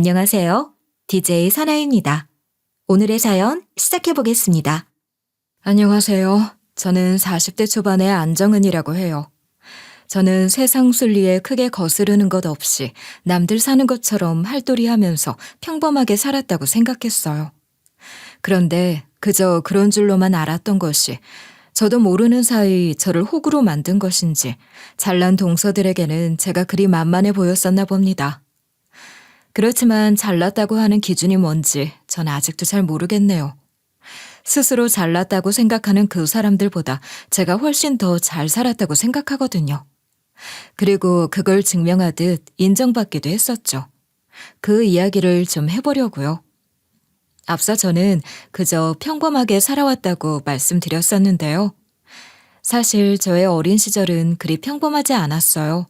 안녕하세요. DJ 사나입니다. 오늘의 사연 시작해 보겠습니다. 안녕하세요. 저는 40대 초반의 안정은이라고 해요. 저는 세상 순리에 크게 거스르는 것 없이 남들 사는 것처럼 할도리하면서 평범하게 살았다고 생각했어요. 그런데 그저 그런 줄로만 알았던 것이 저도 모르는 사이 저를 호구로 만든 것인지 잘난 동서들에게는 제가 그리 만만해 보였었나 봅니다. 그렇지만 잘났다고 하는 기준이 뭔지 전 아직도 잘 모르겠네요. 스스로 잘났다고 생각하는 그 사람들보다 제가 훨씬 더 잘 살았다고 생각하거든요. 그리고 그걸 증명하듯 인정받기도 했었죠. 그 이야기를 좀 해보려고요. 앞서 저는 그저 평범하게 살아왔다고 말씀드렸었는데요. 사실 저의 어린 시절은 그리 평범하지 않았어요.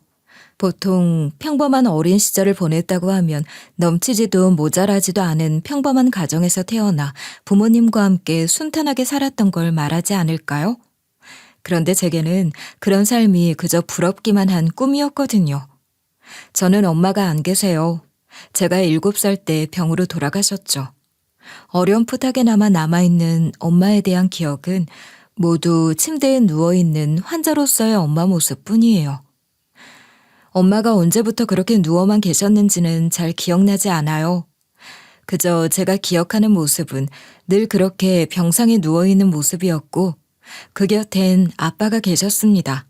보통 평범한 어린 시절을 보냈다고 하면 넘치지도 모자라지도 않은 평범한 가정에서 태어나 부모님과 함께 순탄하게 살았던 걸 말하지 않을까요? 그런데 제게는 그런 삶이 그저 부럽기만 한 꿈이었거든요. 저는 엄마가 안 계세요. 제가 7살 때 병으로 돌아가셨죠. 어렴풋하게나마 남아있는 엄마에 대한 기억은 모두 침대에 누워있는 환자로서의 엄마 모습뿐이에요. 엄마가 언제부터 그렇게 누워만 계셨는지는 잘 기억나지 않아요. 그저 제가 기억하는 모습은 늘 그렇게 병상에 누워있는 모습이었고 그 곁엔 아빠가 계셨습니다.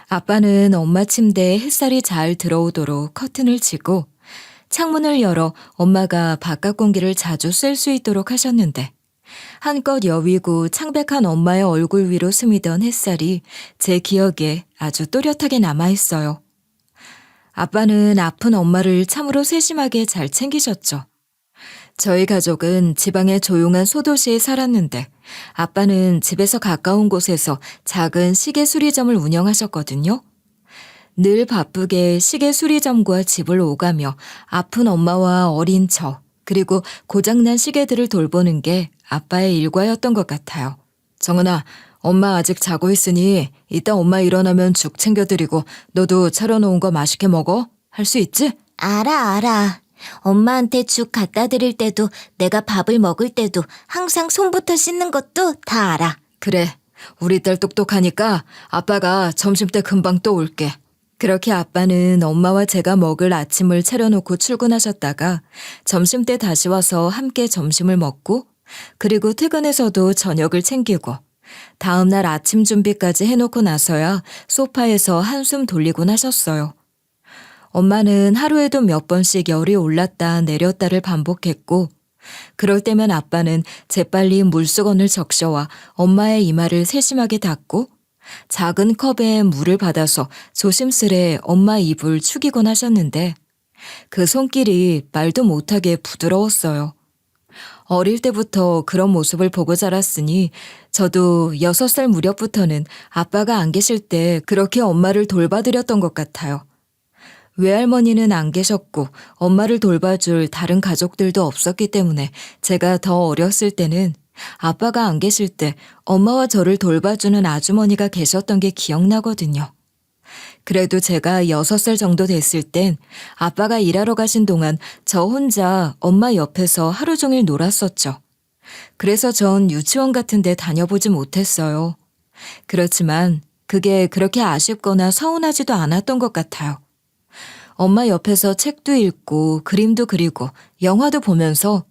아빠는 엄마 침대에 햇살이 잘 들어오도록 커튼을 치고 창문을 열어 엄마가 바깥 공기를 자주 쐴 수 있도록 하셨는데 한껏 여위고 창백한 엄마의 얼굴 위로 스미던 햇살이 제 기억에 아주 또렷하게 남아있어요. 아빠는 아픈 엄마를 참으로 세심하게 잘 챙기셨죠. 저희 가족은 지방의 조용한 소도시에 살았는데 아빠는 집에서 가까운 곳에서 작은 시계 수리점을 운영하셨거든요. 늘 바쁘게 시계 수리점과 집을 오가며 아픈 엄마와 어린 저, 그리고 고장난 시계들을 돌보는 게 아빠의 일과였던 것 같아요. 정은아, 엄마 아직 자고 있으니 이따 엄마 일어나면 죽 챙겨드리고 너도 차려놓은 거 맛있게 먹어? 할 수 있지? 알아. 엄마한테 죽 갖다 드릴 때도 내가 밥을 먹을 때도 항상 손부터 씻는 것도 다 알아. 그래, 우리 딸 똑똑하니까 아빠가 점심때 금방 또 올게. 그렇게 아빠는 엄마와 제가 먹을 아침을 차려놓고 출근하셨다가 점심때 다시 와서 함께 점심을 먹고 그리고 퇴근해서도 저녁을 챙기고 다음날 아침 준비까지 해놓고 나서야 소파에서 한숨 돌리곤 하셨어요. 엄마는 하루에도 몇 번씩 열이 올랐다 내렸다를 반복했고 그럴 때면 아빠는 재빨리 물수건을 적셔와 엄마의 이마를 세심하게 닦고 작은 컵에 물을 받아서 조심스레 엄마 입을 축이곤 하셨는데 그 손길이 말도 못하게 부드러웠어요. 어릴 때부터 그런 모습을 보고 자랐으니 저도 6살 무렵부터는 아빠가 안 계실 때 그렇게 엄마를 돌봐드렸던 것 같아요. 외할머니는 안 계셨고 엄마를 돌봐줄 다른 가족들도 없었기 때문에 제가 더 어렸을 때는 아빠가 안 계실 때 엄마와 저를 돌봐주는 아주머니가 계셨던 게 기억나거든요. 그래도 제가 6살 정도 됐을 땐 아빠가 일하러 가신 동안 저 혼자 엄마 옆에서 하루 종일 놀았었죠. 그래서 전 유치원 같은 데 다녀보지 못했어요. 그렇지만 그게 그렇게 아쉽거나 서운하지도 않았던 것 같아요. 엄마 옆에서 책도 읽고 그림도 그리고 영화도 보면서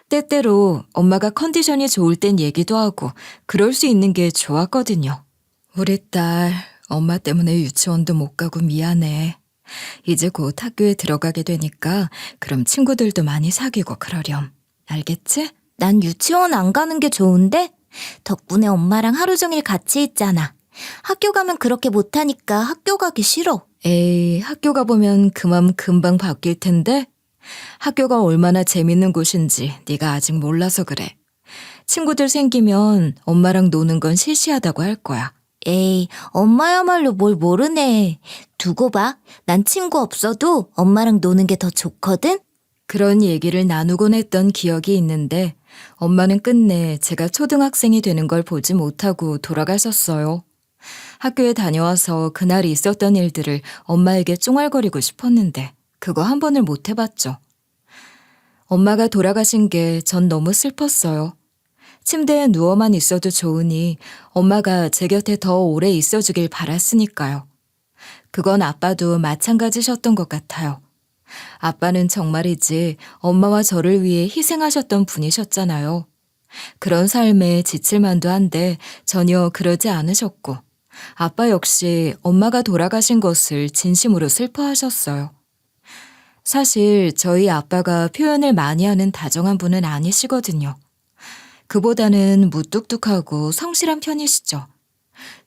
때때로 엄마가 컨디션이 좋을 땐 얘기도 하고 그럴 수 있는 게 좋았거든요. 우리 딸 엄마 때문에 유치원도 못 가고 미안해. 이제 곧 학교에 들어가게 되니까 그럼 친구들도 많이 사귀고 그러렴. 알겠지? 난 유치원 안 가는 게 좋은데? 덕분에 엄마랑 하루 종일 같이 있잖아. 학교 가면 그렇게 못하니까 학교 가기 싫어. 에이, 학교 가보면 그 맘 금방 바뀔 텐데? 학교가 얼마나 재밌는 곳인지 네가 아직 몰라서 그래. 친구들 생기면 엄마랑 노는 건 시시하다고 할 거야. 에이, 엄마야말로 뭘 모르네. 두고 봐. 난 친구 없어도 엄마랑 노는 게 더 좋거든? 그런 얘기를 나누곤 했던 기억이 있는데 엄마는 끝내 제가 초등학생이 되는 걸 보지 못하고 돌아가셨어요. 학교에 다녀와서 그날 있었던 일들을 엄마에게 쫑알거리고 싶었는데 그거 한 번을 못 해봤죠. 엄마가 돌아가신 게 전 너무 슬펐어요. 침대에 누워만 있어도 좋으니 엄마가 제 곁에 더 오래 있어주길 바랐으니까요. 그건 아빠도 마찬가지셨던 것 같아요. 아빠는 정말이지 엄마와 저를 위해 희생하셨던 분이셨잖아요. 그런 삶에 지칠 만도 한데 전혀 그러지 않으셨고, 아빠 역시 엄마가 돌아가신 것을 진심으로 슬퍼하셨어요. 사실 저희 아빠가 표현을 많이 하는 다정한 분은 아니시거든요. 그보다는 무뚝뚝하고 성실한 편이시죠.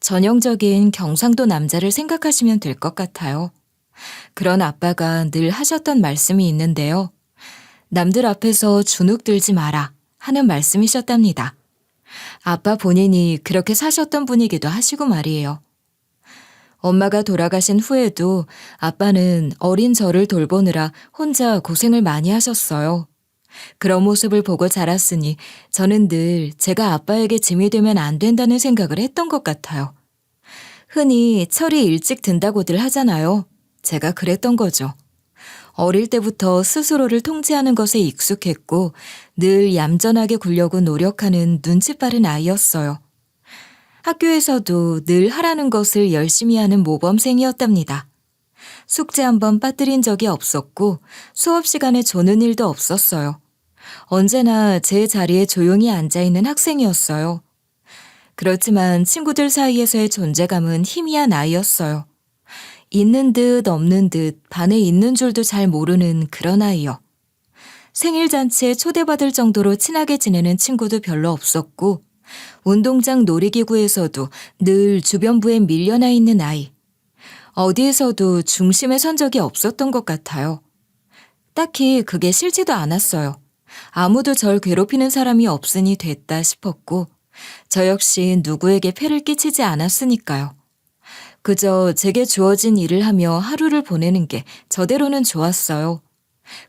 전형적인 경상도 남자를 생각하시면 될 것 같아요. 그런 아빠가 늘 하셨던 말씀이 있는데요. 남들 앞에서 주눅 들지 마라 하는 말씀이셨답니다. 아빠 본인이 그렇게 사셨던 분이기도 하시고 말이에요. 엄마가 돌아가신 후에도 아빠는 어린 저를 돌보느라 혼자 고생을 많이 하셨어요. 그런 모습을 보고 자랐으니 저는 늘 제가 아빠에게 짐이 되면 안 된다는 생각을 했던 것 같아요. 흔히 철이 일찍 든다고들 하잖아요. 제가 그랬던 거죠. 어릴 때부터 스스로를 통제하는 것에 익숙했고 늘 얌전하게 굴려고 노력하는 눈치 빠른 아이였어요. 학교에서도 늘 하라는 것을 열심히 하는 모범생이었답니다. 숙제 한 번 빠뜨린 적이 없었고 수업 시간에 조는 일도 없었어요. 언제나 제 자리에 조용히 앉아있는 학생이었어요. 그렇지만 친구들 사이에서의 존재감은 희미한 아이였어요. 있는 듯 없는 듯 반에 있는 줄도 잘 모르는 그런 아이요. 생일 잔치에 초대받을 정도로 친하게 지내는 친구도 별로 없었고 운동장 놀이기구에서도 늘 주변부에 밀려나 있는 아이. 어디에서도 중심에 선 적이 없었던 것 같아요. 딱히 그게 싫지도 않았어요. 아무도 절 괴롭히는 사람이 없으니 됐다 싶었고 저 역시 누구에게 폐를 끼치지 않았으니까요. 그저 제게 주어진 일을 하며 하루를 보내는 게 저대로는 좋았어요.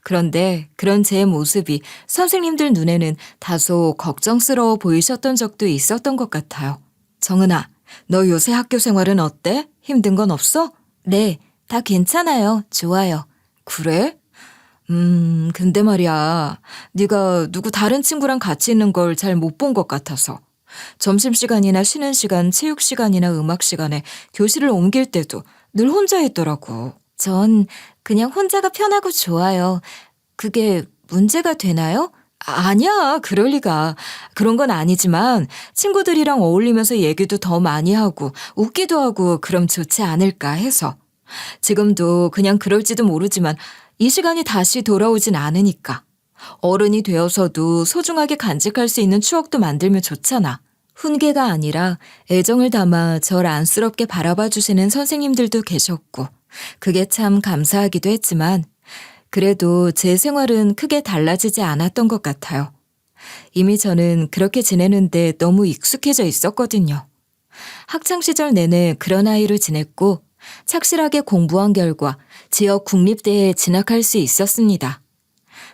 그런데 그런 제 모습이 선생님들 눈에는 다소 걱정스러워 보이셨던 적도 있었던 것 같아요. 정은아, 너 요새 학교 생활은 어때? 힘든 건 없어? 네, 다 괜찮아요. 좋아요. 그래? 근데 말이야. 네가 누구 다른 친구랑 같이 있는 걸 잘 못 본 것 같아서. 점심시간이나 쉬는 시간, 체육시간이나 음악시간에 교실을 옮길 때도 늘 혼자 있더라고. 전 그냥 혼자가 편하고 좋아요. 그게 문제가 되나요? 아니야, 그럴 리가. 그런 건 아니지만 친구들이랑 어울리면서 얘기도 더 많이 하고 웃기도 하고 그럼 좋지 않을까 해서. 지금도 그냥 그럴지도 모르지만 이 시간이 다시 돌아오진 않으니까. 어른이 되어서도 소중하게 간직할 수 있는 추억도 만들면 좋잖아. 훈계가 아니라 애정을 담아 절 안쓰럽게 바라봐 주시는 선생님들도 계셨고 그게 참 감사하기도 했지만 그래도 제 생활은 크게 달라지지 않았던 것 같아요. 이미 저는 그렇게 지내는데 너무 익숙해져 있었거든요. 학창시절 내내 그런 아이로 지냈고 착실하게 공부한 결과 지역 국립대에 진학할 수 있었습니다.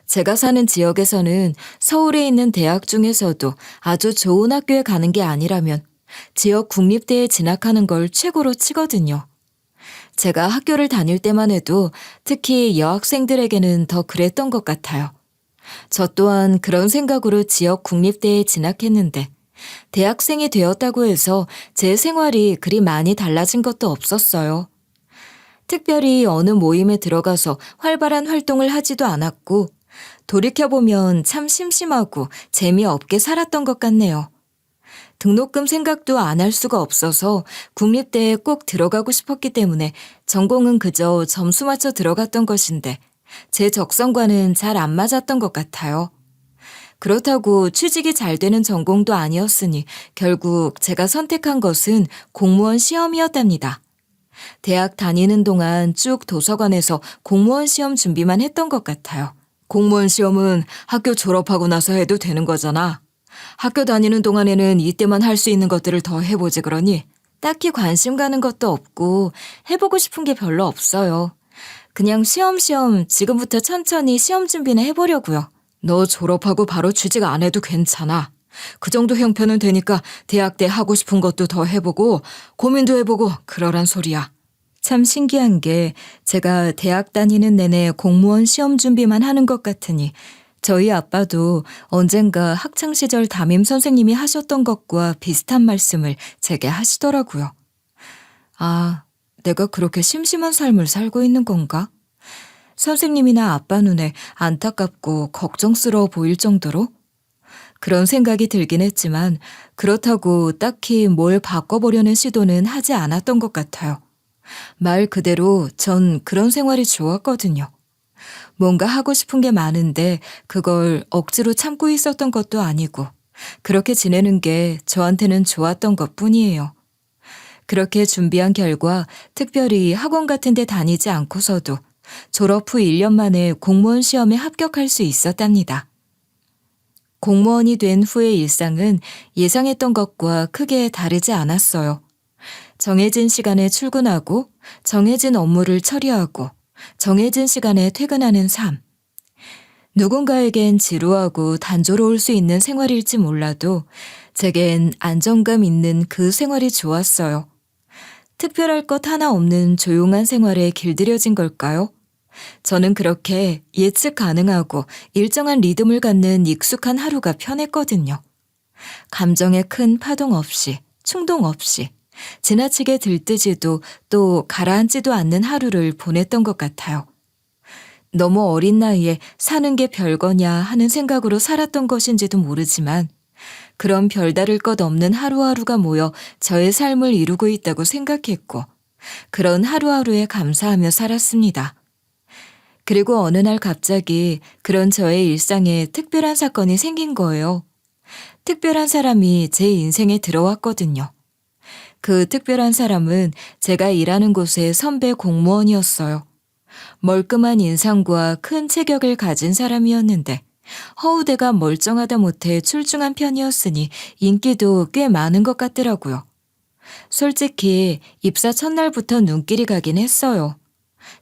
제가 사는 지역에서는 서울에 있는 대학 중에서도 아주 좋은 학교에 가는 게 아니라면 지역 국립대에 진학하는 걸 최고로 치거든요. 제가 학교를 다닐 때만 해도 특히 여학생들에게는 더 그랬던 것 같아요. 저 또한 그런 생각으로 지역 국립대에 진학했는데 대학생이 되었다고 해서 제 생활이 그리 많이 달라진 것도 없었어요. 특별히 어느 모임에 들어가서 활발한 활동을 하지도 않았고 돌이켜보면 참 심심하고 재미없게 살았던 것 같네요. 등록금 생각도 안 할 수가 없어서 국립대에 꼭 들어가고 싶었기 때문에 전공은 그저 점수 맞춰 들어갔던 것인데 제 적성과는 잘 안 맞았던 것 같아요. 그렇다고 취직이 잘 되는 전공도 아니었으니 결국 제가 선택한 것은 공무원 시험이었답니다. 대학 다니는 동안 쭉 도서관에서 공무원 시험 준비만 했던 것 같아요. 공무원 시험은 학교 졸업하고 나서 해도 되는 거잖아. 학교 다니는 동안에는 이때만 할 수 있는 것들을 더 해보지 그러니? 딱히 관심 가는 것도 없고 해보고 싶은 게 별로 없어요. 그냥 시험시험 지금부터 천천히 시험 준비나 해보려고요. 너 졸업하고 바로 취직 안 해도 괜찮아. 그 정도 형편은 되니까 대학 때 하고 싶은 것도 더 해보고 고민도 해보고 그러란 소리야. 참 신기한 게 제가 대학 다니는 내내 공무원 시험 준비만 하는 것 같으니 저희 아빠도 언젠가 학창시절 담임 선생님이 하셨던 것과 비슷한 말씀을 제게 하시더라고요. 아, 내가 그렇게 심심한 삶을 살고 있는 건가? 선생님이나 아빠 눈에 안타깝고 걱정스러워 보일 정도로? 그런 생각이 들긴 했지만 그렇다고 딱히 뭘 바꿔보려는 시도는 하지 않았던 것 같아요. 말 그대로 전 그런 생활이 좋았거든요. 뭔가 하고 싶은 게 많은데 그걸 억지로 참고 있었던 것도 아니고 그렇게 지내는 게 저한테는 좋았던 것뿐이에요. 그렇게 준비한 결과 특별히 학원 같은 데 다니지 않고서도 졸업 후 1년 만에 공무원 시험에 합격할 수 있었답니다. 공무원이 된 후의 일상은 예상했던 것과 크게 다르지 않았어요. 정해진 시간에 출근하고 정해진 업무를 처리하고 정해진 시간에 퇴근하는 삶. 누군가에겐 지루하고 단조로울 수 있는 생활일지 몰라도 제겐 안정감 있는 그 생활이 좋았어요. 특별할 것 하나 없는 조용한 생활에 길들여진 걸까요? 저는 그렇게 예측 가능하고 일정한 리듬을 갖는 익숙한 하루가 편했거든요. 감정에 큰 파동 없이, 충동 없이, 지나치게 들뜨지도 또 가라앉지도 않는 하루를 보냈던 것 같아요. 너무 어린 나이에 사는 게 별거냐 하는 생각으로 살았던 것인지도 모르지만 그런 별다를 것 없는 하루하루가 모여 저의 삶을 이루고 있다고 생각했고 그런 하루하루에 감사하며 살았습니다. 그리고 어느 날 갑자기 그런 저의 일상에 특별한 사건이 생긴 거예요. 특별한 사람이 제 인생에 들어왔거든요. 그 특별한 사람은 제가 일하는 곳의 선배 공무원이었어요. 멀끔한 인상과 큰 체격을 가진 사람이었는데 허우대가 멀쩡하다 못해 출중한 편이었으니 인기도 꽤 많은 것 같더라고요. 솔직히 입사 첫날부터 눈길이 가긴 했어요.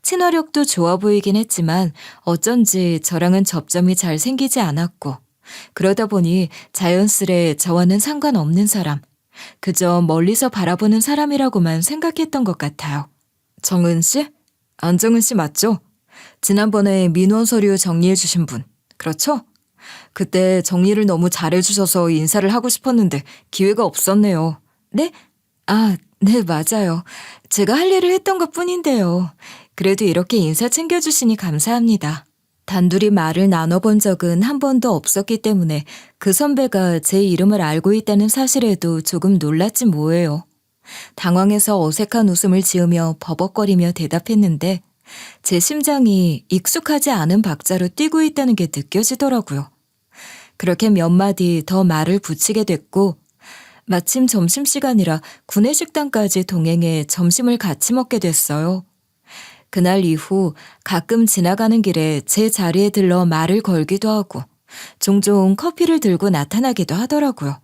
친화력도 좋아 보이긴 했지만 어쩐지 저랑은 접점이 잘 생기지 않았고 그러다 보니 자연스레 저와는 상관없는 사람, 그저 멀리서 바라보는 사람이라고만 생각했던 것 같아요. 정은 씨? 안정은 씨 맞죠? 지난번에 민원 서류 정리해 주신 분, 그렇죠? 그때 정리를 너무 잘해 주셔서 인사를 하고 싶었는데 기회가 없었네요. 네? 아, 네, 맞아요. 제가 할 일을 했던 것뿐인데요. 그래도 이렇게 인사 챙겨주시니 감사합니다. 단둘이 말을 나눠본 적은 한 번도 없었기 때문에 그 선배가 제 이름을 알고 있다는 사실에도 조금 놀랐지 뭐예요. 당황해서 어색한 웃음을 지으며 버벅거리며 대답했는데 제 심장이 익숙하지 않은 박자로 뛰고 있다는 게 느껴지더라고요. 그렇게 몇 마디 더 말을 붙이게 됐고 마침 점심시간이라 구내식당까지 동행해 점심을 같이 먹게 됐어요. 그날 이후 가끔 지나가는 길에 제 자리에 들러 말을 걸기도 하고 종종 커피를 들고 나타나기도 하더라고요.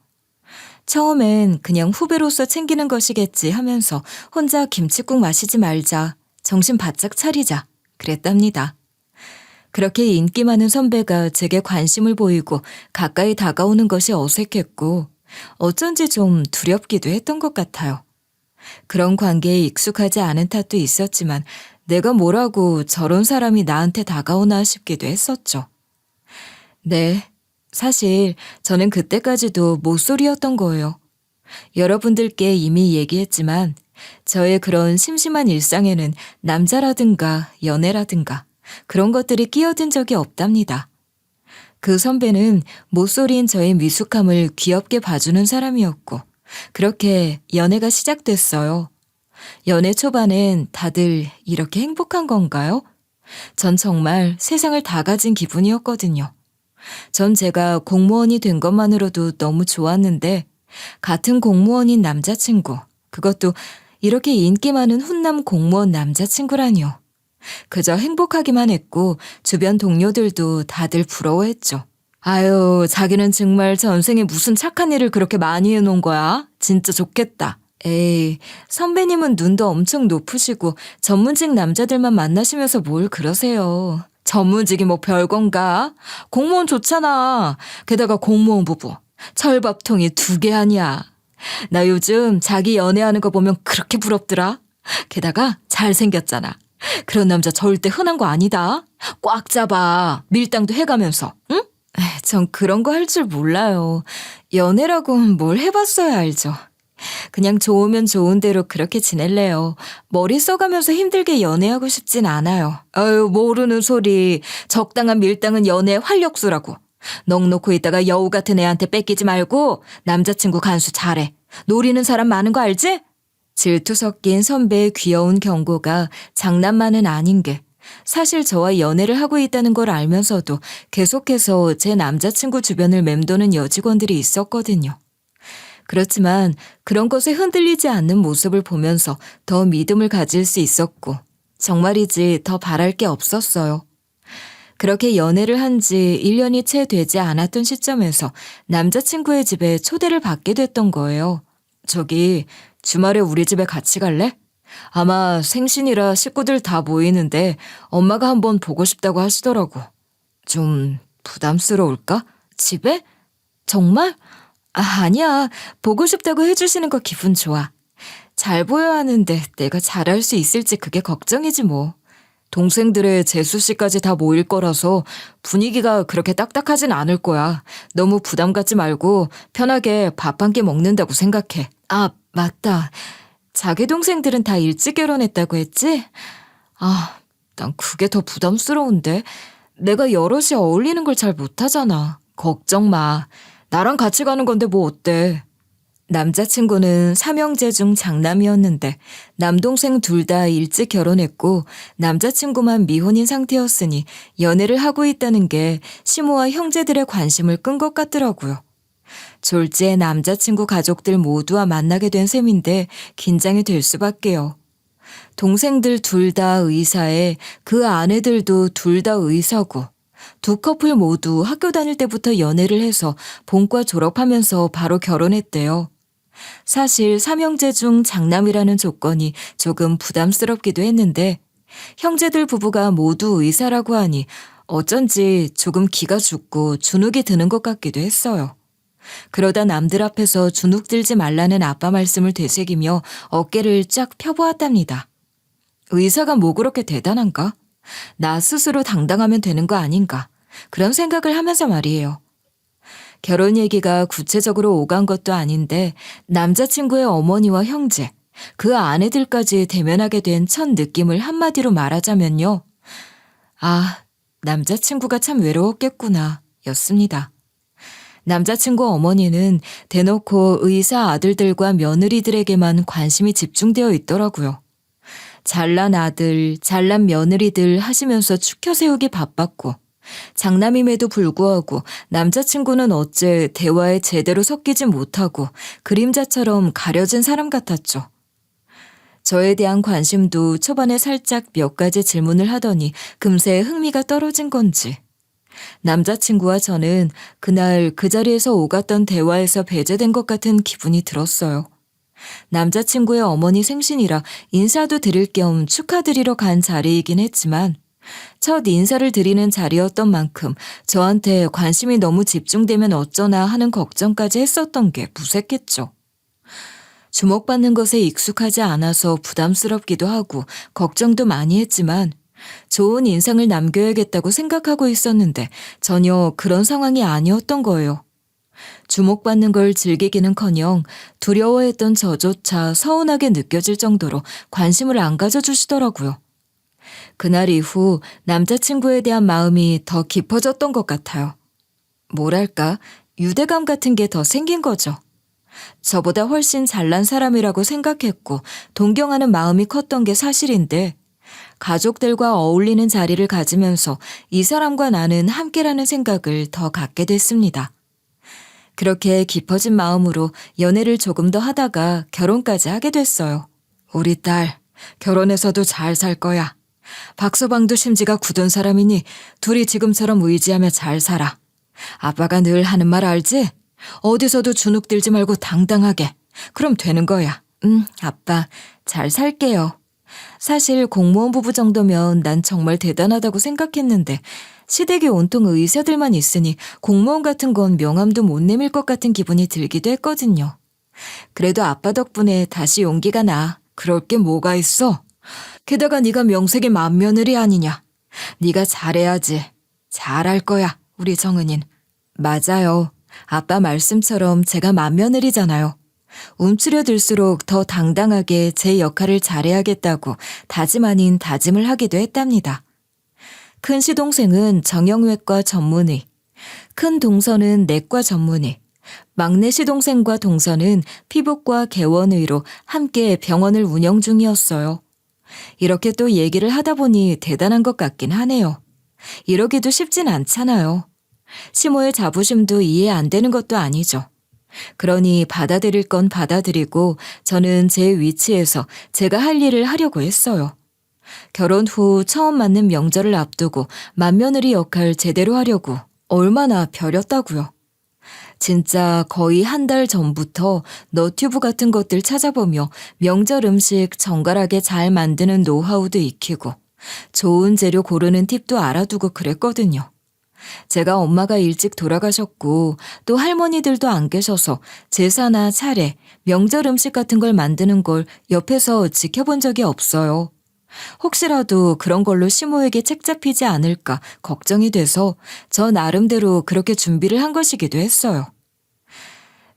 처음엔 그냥 후배로서 챙기는 것이겠지 하면서 혼자 김칫국 마시지 말자, 정신 바짝 차리자 그랬답니다. 그렇게 인기 많은 선배가 제게 관심을 보이고 가까이 다가오는 것이 어색했고 어쩐지 좀 두렵기도 했던 것 같아요. 그런 관계에 익숙하지 않은 탓도 있었지만 내가 뭐라고 저런 사람이 나한테 다가오나 싶기도 했었죠. 네, 사실 저는 그때까지도 모쏠이었던 거예요. 여러분들께 이미 얘기했지만 저의 그런 심심한 일상에는 남자라든가 연애라든가 그런 것들이 끼어든 적이 없답니다. 그 선배는 모쏠인 저의 미숙함을 귀엽게 봐주는 사람이었고 그렇게 연애가 시작됐어요. 연애 초반엔 다들 이렇게 행복한 건가요? 전 정말 세상을 다 가진 기분이었거든요. 전 제가 공무원이 된 것만으로도 너무 좋았는데 같은 공무원인 남자친구, 그것도 이렇게 인기 많은 훈남 공무원 남자친구라니요. 그저 행복하기만 했고 주변 동료들도 다들 부러워했죠. 아유, 자기는 정말 전생에 무슨 착한 일을 그렇게 많이 해놓은 거야? 진짜 좋겠다. 에이, 선배님은 눈도 엄청 높으시고 전문직 남자들만 만나시면서 뭘 그러세요. 전문직이 뭐 별건가? 공무원 좋잖아. 게다가 공무원 부부. 철밥통이 2개 아니야. 나 요즘 자기 연애하는 거 보면 그렇게 부럽더라. 게다가 잘생겼잖아. 그런 남자 절대 흔한 거 아니다. 꽉 잡아. 밀당도 해가면서, 응? 전 그런 거 할 줄 몰라요. 연애라고 뭘 해봤어야 알죠. 그냥 좋으면 좋은 대로 그렇게 지낼래요. 머리 써가면서 힘들게 연애하고 싶진 않아요. 아유, 모르는 소리. 적당한 밀당은 연애의 활력소라고. 넋 놓고 있다가 여우 같은 애한테 뺏기지 말고 남자친구 간수 잘해. 노리는 사람 많은 거 알지? 질투 섞인 선배의 귀여운 경고가 장난만은 아닌 게 사실 저와 연애를 하고 있다는 걸 알면서도 계속해서 제 남자친구 주변을 맴도는 여직원들이 있었거든요. 그렇지만 그런 것에 흔들리지 않는 모습을 보면서 더 믿음을 가질 수 있었고 정말이지 더 바랄 게 없었어요. 그렇게 연애를 한 지 1년이 채 되지 않았던 시점에서 남자친구의 집에 초대를 받게 됐던 거예요. 저기 주말에 우리 집에 같이 갈래? 아마 생신이라 식구들 다 모이는데 엄마가 한번 보고 싶다고 하시더라고. 좀 부담스러울까? 집에? 정말? 아니야. 보고 싶다고 해주시는 거 기분 좋아. 잘 보여야 하는데 내가 잘할 수 있을지 그게 걱정이지 뭐. 동생들의 재수 씨까지 다 모일 거라서 분위기가 그렇게 딱딱하진 않을 거야. 너무 부담 갖지 말고 편하게 밥 한 끼 먹는다고 생각해. 아, 맞다. 자기 동생들은 다 일찍 결혼했다고 했지? 난 그게 더 부담스러운데. 내가 여럿이 어울리는 걸 잘 못하잖아. 걱정 마. 나랑 같이 가는 건데 뭐 어때? 남자친구는 삼형제 중 장남이었는데 남동생 둘 다 일찍 결혼했고 남자친구만 미혼인 상태였으니 연애를 하고 있다는 게 시모와 형제들의 관심을 끈 것 같더라고요. 졸지에 남자친구 가족들 모두와 만나게 된 셈인데 긴장이 될 수밖에요. 동생들 둘 다 의사에 그 아내들도 둘 다 의사고 두 커플 모두 학교 다닐 때부터 연애를 해서 본과 졸업하면서 바로 결혼했대요. 사실 삼형제 중 장남이라는 조건이 조금 부담스럽기도 했는데 형제들 부부가 모두 의사라고 하니 어쩐지 조금 기가 죽고 주눅이 드는 것 같기도 했어요. 그러다 남들 앞에서 주눅 들지 말라는 아빠 말씀을 되새기며 어깨를 쫙 펴보았답니다. 의사가 뭐 그렇게 대단한가? 나 스스로 당당하면 되는 거 아닌가? 그런 생각을 하면서 말이에요. 결혼 얘기가 구체적으로 오간 것도 아닌데 남자친구의 어머니와 형제, 그 아내들까지 대면하게 된 첫 느낌을 한마디로 말하자면요. 남자친구가 참 외로웠겠구나 였습니다. 남자친구 어머니는 대놓고 의사 아들들과 며느리들에게만 관심이 집중되어 있더라고요. 잘난 아들, 잘난 며느리들 하시면서 추켜 세우기 바빴고 장남임에도 불구하고 남자친구는 어째 대화에 제대로 섞이지 못하고 그림자처럼 가려진 사람 같았죠. 저에 대한 관심도 초반에 살짝 몇 가지 질문을 하더니 금세 흥미가 떨어진 건지 남자친구와 저는 그날 그 자리에서 오갔던 대화에서 배제된 것 같은 기분이 들었어요. 남자친구의 어머니 생신이라 인사도 드릴 겸 축하드리러 간 자리이긴 했지만 첫 인사를 드리는 자리였던 만큼 저한테 관심이 너무 집중되면 어쩌나 하는 걱정까지 했었던 게 무색했죠. 주목받는 것에 익숙하지 않아서 부담스럽기도 하고 걱정도 많이 했지만 좋은 인상을 남겨야겠다고 생각하고 있었는데 전혀 그런 상황이 아니었던 거예요. 주목받는 걸 즐기기는커녕 두려워했던 저조차 서운하게 느껴질 정도로 관심을 안 가져주시더라고요. 그날 이후 남자친구에 대한 마음이 더 깊어졌던 것 같아요. 뭐랄까, 유대감 같은 게 더 생긴 거죠. 저보다 훨씬 잘난 사람이라고 생각했고 동경하는 마음이 컸던 게 사실인데 가족들과 어울리는 자리를 가지면서 이 사람과 나는 함께라는 생각을 더 갖게 됐습니다. 그렇게 깊어진 마음으로 연애를 조금 더 하다가 결혼까지 하게 됐어요. 우리 딸, 결혼해서도 잘 살 거야. 박서방도 심지가 굳은 사람이니 둘이 지금처럼 의지하며 잘 살아. 아빠가 늘 하는 말 알지? 어디서도 주눅 들지 말고 당당하게. 그럼 되는 거야. 아빠, 잘 살게요. 사실 공무원 부부 정도면 난 정말 대단하다고 생각했는데 시댁에 온통 의사들만 있으니 공무원 같은 건 명함도 못 내밀 것 같은 기분이 들기도 했거든요. 그래도 아빠 덕분에 다시 용기가 나. 그럴 게 뭐가 있어? 게다가 네가 명색이 맏며느리 아니냐. 네가 잘해야지. 잘할 거야, 우리 정은인. 맞아요. 아빠 말씀처럼 제가 맏며느리잖아요. 움츠려들수록 더 당당하게 제 역할을 잘해야겠다고 다짐 아닌 다짐을 하기도 했답니다. 큰 시동생은 정형외과 전문의, 큰 동서는 내과 전문의, 막내 시동생과 동서는 피부과 개원의로 함께 병원을 운영 중이었어요. 이렇게 또 얘기를 하다 보니 대단한 것 같긴 하네요. 이러기도 쉽진 않잖아요. 시모의 자부심도 이해 안 되는 것도 아니죠. 그러니 받아들일 건 받아들이고 저는 제 위치에서 제가 할 일을 하려고 했어요. 결혼 후 처음 맞는 명절을 앞두고 맏며느리 역할 제대로 하려고 얼마나 벼렸다고요. 진짜 거의 한 달 전부터 너튜브 같은 것들 찾아보며 명절 음식 정갈하게 잘 만드는 노하우도 익히고 좋은 재료 고르는 팁도 알아두고 그랬거든요. 제가 엄마가 일찍 돌아가셨고 또 할머니들도 안 계셔서 제사나 차례, 명절 음식 같은 걸 만드는 걸 옆에서 지켜본 적이 없어요. 혹시라도 그런 걸로 시모에게 책 잡히지 않을까 걱정이 돼서 저 나름대로 그렇게 준비를 한 것이기도 했어요.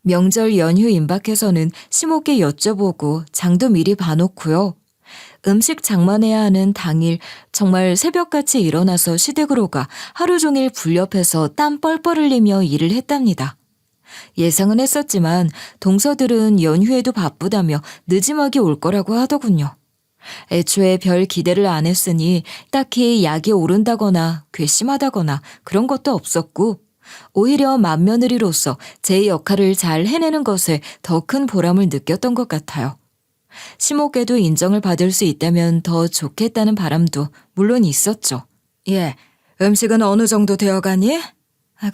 명절 연휴 임박해서는 시모께 여쭤보고 장도 미리 봐놓고요. 음식 장만해야 하는 당일 정말 새벽같이 일어나서 시댁으로 가 하루 종일 불옆에서 땀 뻘뻘 흘리며 일을 했답니다. 예상은 했었지만 동서들은 연휴에도 바쁘다며 늦지막이 올 거라고 하더군요. 애초에 별 기대를 안 했으니 딱히 약이 오른다거나 괘씸하다거나 그런 것도 없었고 오히려 맏며느리로서 제 역할을 잘 해내는 것에 더 큰 보람을 느꼈던 것 같아요. 시모께도 인정을 받을 수 있다면 더 좋겠다는 바람도 물론 있었죠. 예, 음식은 어느 정도 되어가니?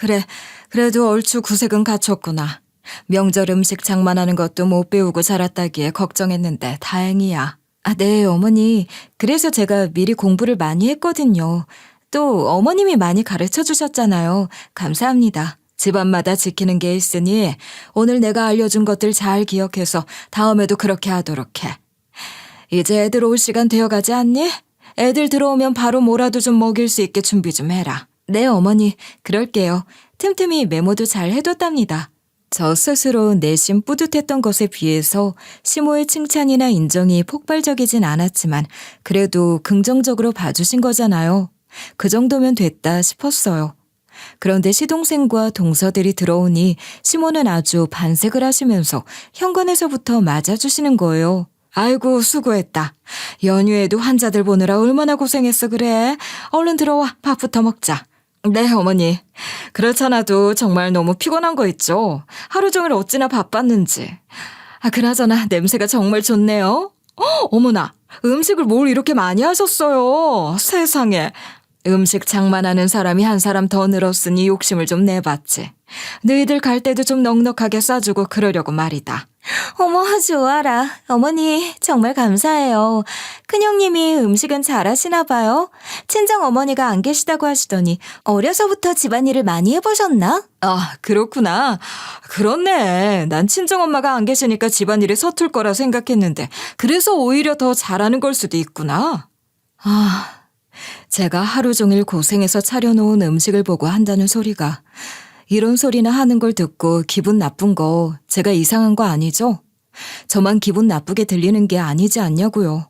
그래, 그래도 얼추 구색은 갖췄구나. 명절 음식 장만하는 것도 못 배우고 자랐다기에 걱정했는데 다행이야. 네, 어머니. 그래서 제가 미리 공부를 많이 했거든요. 또 어머님이 많이 가르쳐 주셨잖아요. 감사합니다. 집안마다 지키는 게 있으니 오늘 내가 알려준 것들 잘 기억해서 다음에도 그렇게 하도록 해. 이제 애들 올 시간 되어가지 않니? 애들 들어오면 바로 뭐라도 좀 먹일 수 있게 준비 좀 해라. 네, 어머니. 그럴게요. 틈틈이 메모도 잘 해뒀답니다. 저 스스로 내심 뿌듯했던 것에 비해서 시모의 칭찬이나 인정이 폭발적이진 않았지만 그래도 긍정적으로 봐주신 거잖아요. 그 정도면 됐다 싶었어요. 그런데 시동생과 동서들이 들어오니 시모는 아주 반색을 하시면서 현관에서부터 맞아주시는 거예요. 아이고 수고했다. 연휴에도 환자들 보느라 얼마나 고생했어 그래. 얼른 들어와 밥부터 먹자. 네 어머니. 그렇잖아도 정말 너무 피곤한 거 있죠. 하루 종일 어찌나 바빴는지. 그나저나 냄새가 정말 좋네요. 어머나 음식을 뭘 이렇게 많이 하셨어요. 세상에. 음식 장만하는 사람이 한 사람 더 늘었으니 욕심을 좀 내봤지. 너희들 갈 때도 좀 넉넉하게 싸주고 그러려고 말이다. 어머, 좋아라. 어머니, 정말 감사해요. 큰형님이 음식은 잘하시나 봐요. 친정 어머니가 안 계시다고 하시더니 어려서부터 집안일을 많이 해보셨나? 그렇구나. 그렇네. 난 친정엄마가 안 계시니까 집안일이 서툴 거라 생각했는데 그래서 오히려 더 잘하는 걸 수도 있구나. 제가 하루 종일 고생해서 차려놓은 음식을 보고 한다는 소리가 이런 소리나 하는 걸 듣고 기분 나쁜 거 제가 이상한 거 아니죠? 저만 기분 나쁘게 들리는 게 아니지 않냐고요.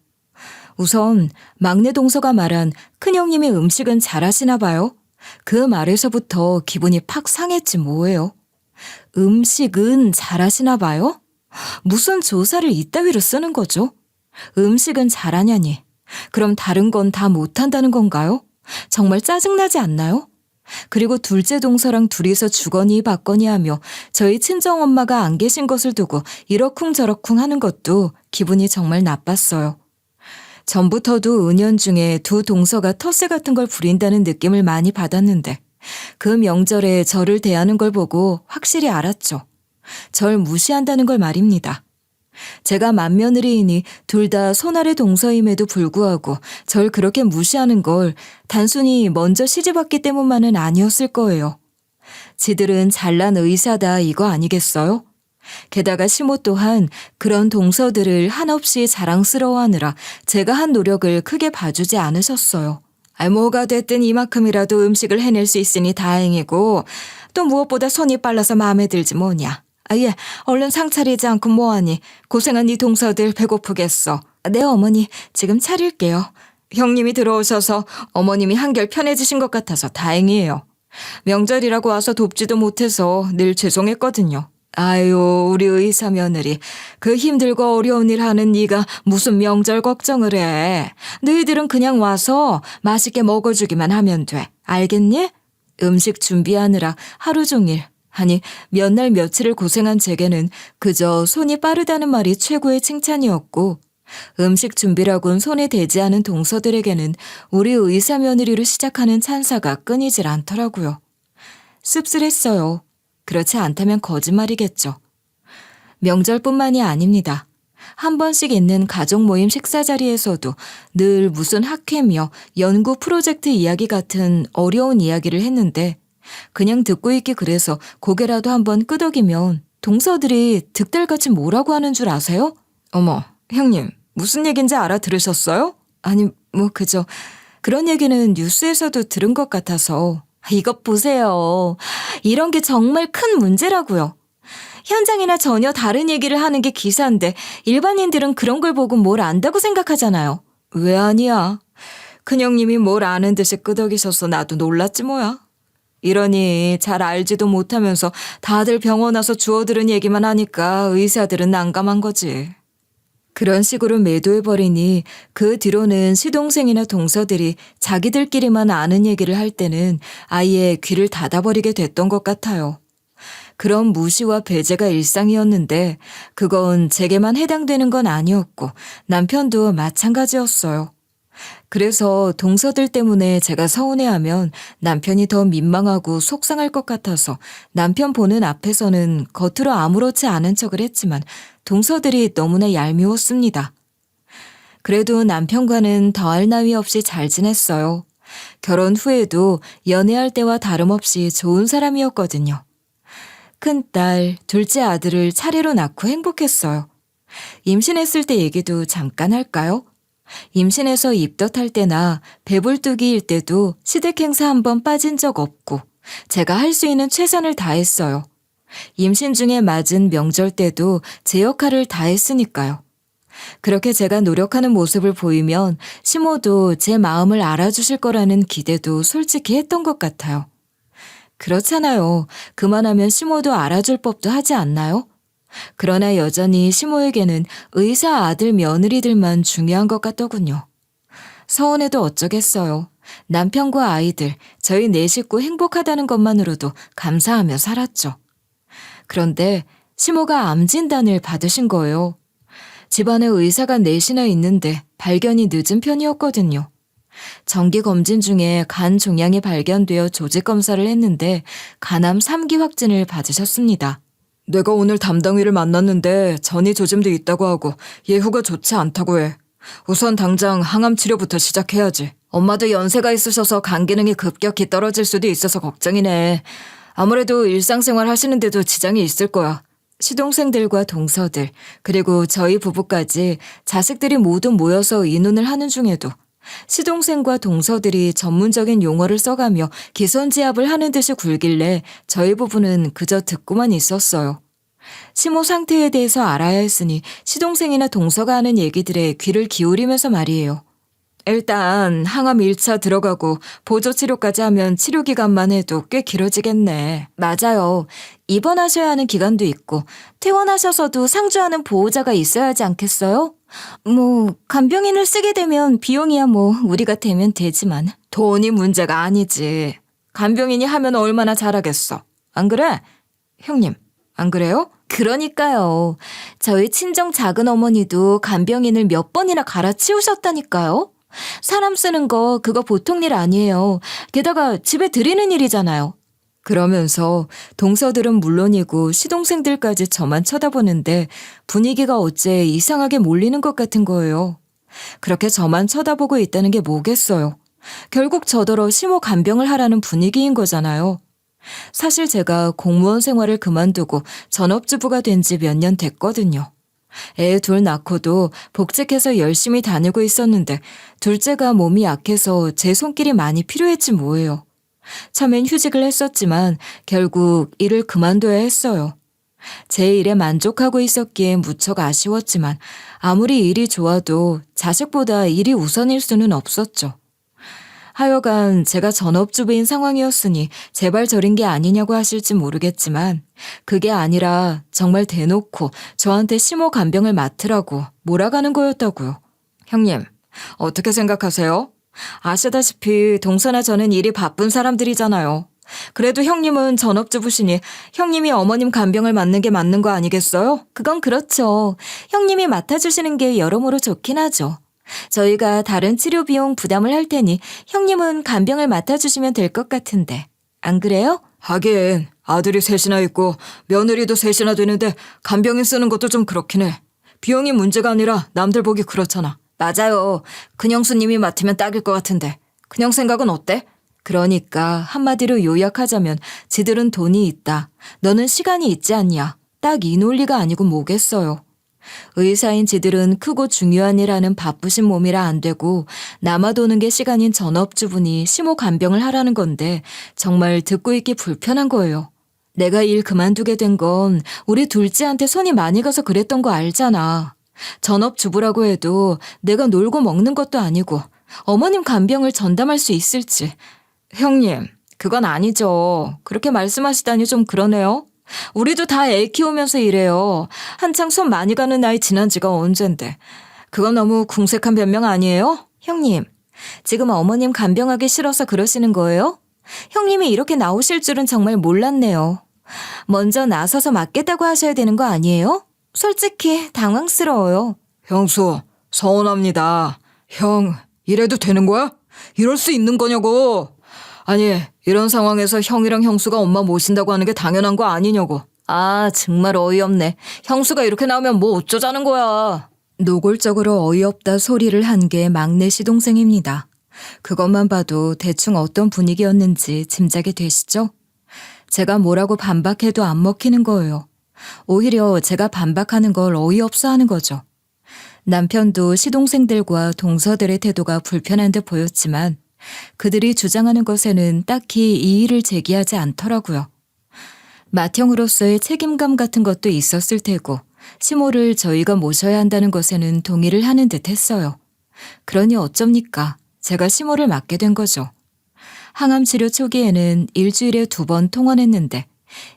우선 막내 동서가 말한 큰형님의 음식은 잘하시나 봐요. 그 말에서부터 기분이 팍 상했지 뭐예요. 음식은 잘하시나 봐요? 무슨 조사를 이따위로 쓰는 거죠? 음식은 잘하냐니. 그럼 다른 건 다 못한다는 건가요? 정말 짜증나지 않나요? 그리고 둘째 동서랑 둘이서 주거니 받거니 하며 저희 친정엄마가 안 계신 것을 두고 이러쿵저러쿵 하는 것도 기분이 정말 나빴어요. 전부터도 은연중에 두 동서가 텃세 같은 걸 부린다는 느낌을 많이 받았는데 그 명절에 저를 대하는 걸 보고 확실히 알았죠. 절 무시한다는 걸 말입니다. 제가 맏며느리이니 둘 다 손아래 동서임에도 불구하고 절 그렇게 무시하는 걸 단순히 먼저 시집왔기 때문만은 아니었을 거예요. 지들은 잘난 의사다 이거 아니겠어요? 게다가 시모 또한 그런 동서들을 한없이 자랑스러워하느라 제가 한 노력을 크게 봐주지 않으셨어요. 뭐가 됐든 이만큼이라도 음식을 해낼 수 있으니 다행이고 또 무엇보다 손이 빨라서 마음에 들지 뭐냐. 예, 얼른 상 차리지 않고 뭐하니. 고생한 이 동서들 배고프겠어. 네, 어머니, 지금 차릴게요. 형님이 들어오셔서 어머님이 한결 편해지신 것 같아서 다행이에요. 명절이라고 와서 돕지도 못해서 늘 죄송했거든요. 아유, 우리 의사 며느리. 그 힘들고 어려운 일 하는 네가 무슨 명절 걱정을 해. 너희들은 그냥 와서 맛있게 먹어주기만 하면 돼. 알겠니? 음식 준비하느라 하루 종일, 아니 몇 날 며칠을 고생한 제게는 그저 손이 빠르다는 말이 최고의 칭찬이었고, 음식 준비라곤 손에 대지 않은 동서들에게는 우리 의사 며느리로 시작하는 찬사가 끊이질 않더라고요. 씁쓸했어요. 그렇지 않다면 거짓말이겠죠. 명절뿐만이 아닙니다. 한 번씩 있는 가족 모임 식사 자리에서도 늘 무슨 학회며 연구 프로젝트 이야기 같은 어려운 이야기를 했는데 그냥 듣고 있기 그래서 고개라도 한번 끄덕이면 동서들이 득달같이 뭐라고 하는 줄 아세요? 어머, 형님, 무슨 얘기인지 알아들으셨어요? 아니, 그저 그런 얘기는 뉴스에서도 들은 것 같아서. 이것 보세요. 이런 게 정말 큰 문제라고요. 현장이나 전혀 다른 얘기를 하는 게 기사인데 일반인들은 그런 걸 보고 뭘 안다고 생각하잖아요. 왜 아니야? 큰형님이 뭘 아는 듯이 끄덕이셔서 나도 놀랐지 뭐야. 이러니 잘 알지도 못하면서 다들 병원 와서 주워들은 얘기만 하니까 의사들은 난감한 거지. 그런 식으로 매도해버리니 그 뒤로는 시동생이나 동서들이 자기들끼리만 아는 얘기를 할 때는 아예 귀를 닫아버리게 됐던 것 같아요. 그런 무시와 배제가 일상이었는데 그건 제게만 해당되는 건 아니었고 남편도 마찬가지였어요. 그래서 동서들 때문에 제가 서운해하면 남편이 더 민망하고 속상할 것 같아서 남편 보는 앞에서는 겉으로 아무렇지 않은 척을 했지만 동서들이 너무나 얄미웠습니다. 그래도 남편과는 더할 나위 없이 잘 지냈어요. 결혼 후에도 연애할 때와 다름없이 좋은 사람이었거든요. 큰딸, 둘째 아들을 차례로 낳고 행복했어요. 임신했을 때 얘기도 잠깐 할까요? 임신해서 입덧할 때나 배불뚝이일 때도 시댁 행사 한 번 빠진 적 없고 제가 할 수 있는 최선을 다했어요. 임신 중에 맞은 명절 때도 제 역할을 다했으니까요. 그렇게 제가 노력하는 모습을 보이면 시모도 제 마음을 알아주실 거라는 기대도 솔직히 했던 것 같아요. 그렇잖아요. 그만하면 시모도 알아줄 법도 하지 않나요? 그러나 여전히 시모에게는 의사 아들 며느리들만 중요한 것 같더군요. 서운해도 어쩌겠어요. 남편과 아이들, 저희 네 식구 행복하다는 것만으로도 감사하며 살았죠. 그런데 시모가 암 진단을 받으신 거예요. 집안에 의사가 넷이나 있는데 발견이 늦은 편이었거든요. 정기 검진 중에 간 종양이 발견되어 조직 검사를 했는데 간암 3기 확진을 받으셨습니다. 내가 오늘 담당의를 만났는데 전이 조짐도 있다고 하고 예후가 좋지 않다고 해. 우선 당장 항암 치료부터 시작해야지. 엄마도 연세가 있으셔서 간 기능이 급격히 떨어질 수도 있어서 걱정이네. 아무래도 일상생활 하시는데도 지장이 있을 거야. 시동생들과 동서들, 그리고 저희 부부까지 자식들이 모두 모여서 의논을 하는 중에도 시동생과 동서들이 전문적인 용어를 써가며 기선제압을 하는 듯이 굴길래 저희 부부는 그저 듣고만 있었어요. 시모 상태에 대해서 알아야 했으니 시동생이나 동서가 하는 얘기들에 귀를 기울이면서 말이에요. 일단 항암 1차 들어가고 보조치료까지 하면 치료기간만 해도 꽤 길어지겠네. 맞아요. 입원하셔야 하는 기간도 있고 퇴원하셔서도 상주하는 보호자가 있어야 하지 않겠어요? 간병인을 쓰게 되면 비용이야 우리가 대면 되지만. 돈이 문제가 아니지. 간병인이 하면 얼마나 잘하겠어. 안 그래? 형님, 안 그래요? 그러니까요. 저희 친정 작은 어머니도 간병인을 몇 번이나 갈아치우셨다니까요. 사람 쓰는 거 그거 보통 일 아니에요. 게다가 집에 들이는 일이잖아요. 그러면서 동서들은 물론이고 시동생들까지 저만 쳐다보는데 분위기가 어째 이상하게 몰리는 것 같은 거예요. 그렇게 저만 쳐다보고 있다는 게 뭐겠어요. 결국 저더러 시모 간병을 하라는 분위기인 거잖아요. 사실 제가 공무원 생활을 그만두고 전업주부가 된 지 몇 년 됐거든요. 애 둘 낳고도 복직해서 열심히 다니고 있었는데 둘째가 몸이 약해서 제 손길이 많이 필요했지 뭐예요. 처음엔 휴직을 했었지만 결국 일을 그만둬야 했어요. 제 일에 만족하고 있었기에 무척 아쉬웠지만 아무리 일이 좋아도 자식보다 일이 우선일 수는 없었죠. 하여간 제가 전업주부인 상황이었으니 제발 저린 게 아니냐고 하실지 모르겠지만 그게 아니라 정말 대놓고 저한테 심호 간병을 맡으라고 몰아가는 거였다고요. 형님, 어떻게 생각하세요? 아시다시피 동서나 저는 일이 바쁜 사람들이잖아요. 그래도 형님은 전업주부시니 형님이 어머님 간병을 맡는 게 맞는 거 아니겠어요? 그건 그렇죠. 형님이 맡아주시는 게 여러모로 좋긴 하죠. 저희가 다른 치료 비용 부담을 할 테니 형님은 간병을 맡아주시면 될 것 같은데. 안 그래요? 하긴 아들이 셋이나 있고 며느리도 셋이나 되는데 간병인 쓰는 것도 좀 그렇긴 해. 비용이 문제가 아니라 남들 보기 그렇잖아. 맞아요. 큰형수님이 맡으면 딱일 것 같은데. 큰형 생각은 어때? 그러니까 한마디로 요약하자면 지들은 돈이 있다. 너는 시간이 있지 않냐. 딱 이 논리가 아니고 뭐겠어요. 의사인 지들은 크고 중요한 일 하는 바쁘신 몸이라 안 되고 남아도는 게 시간인 전업주부니 심호 간병을 하라는 건데 정말 듣고 있기 불편한 거예요. 내가 일 그만두게 된 건 우리 둘째한테 손이 많이 가서 그랬던 거 알잖아. 전업주부라고 해도 내가 놀고 먹는 것도 아니고 어머님 간병을 전담할 수 있을지. 형님, 그건 아니죠. 그렇게 말씀하시다니 좀 그러네요. 우리도 다 애 키우면서 이래요. 한창 손 많이 가는 나이 지난 지가 언젠데. 그건 너무 궁색한 변명 아니에요? 형님, 지금 어머님 간병하기 싫어서 그러시는 거예요? 형님이 이렇게 나오실 줄은 정말 몰랐네요. 먼저 나서서 맡겠다고 하셔야 되는 거 아니에요? 솔직히 당황스러워요. 형수, 서운합니다. 형, 이래도 되는 거야? 이럴 수 있는 거냐고. 아니, 이런 상황에서 형이랑 형수가 엄마 모신다고 하는 게 당연한 거 아니냐고. 아, 정말 어이없네. 형수가 이렇게 나오면 뭐 어쩌자는 거야. 노골적으로 어이없다 소리를 한 게 막내 시동생입니다. 그것만 봐도 대충 어떤 분위기였는지 짐작이 되시죠? 제가 뭐라고 반박해도 안 먹히는 거예요. 오히려 제가 반박하는 걸 어이없어 하는 거죠. 남편도 시동생들과 동서들의 태도가 불편한 듯 보였지만 그들이 주장하는 것에는 딱히 이의를 제기하지 않더라고요. 맏형으로서의 책임감 같은 것도 있었을 테고 시모를 저희가 모셔야 한다는 것에는 동의를 하는 듯 했어요. 그러니 어쩝니까? 제가 시모를 맡게 된 거죠. 항암 치료 초기에는 일주일에 2번 통원했는데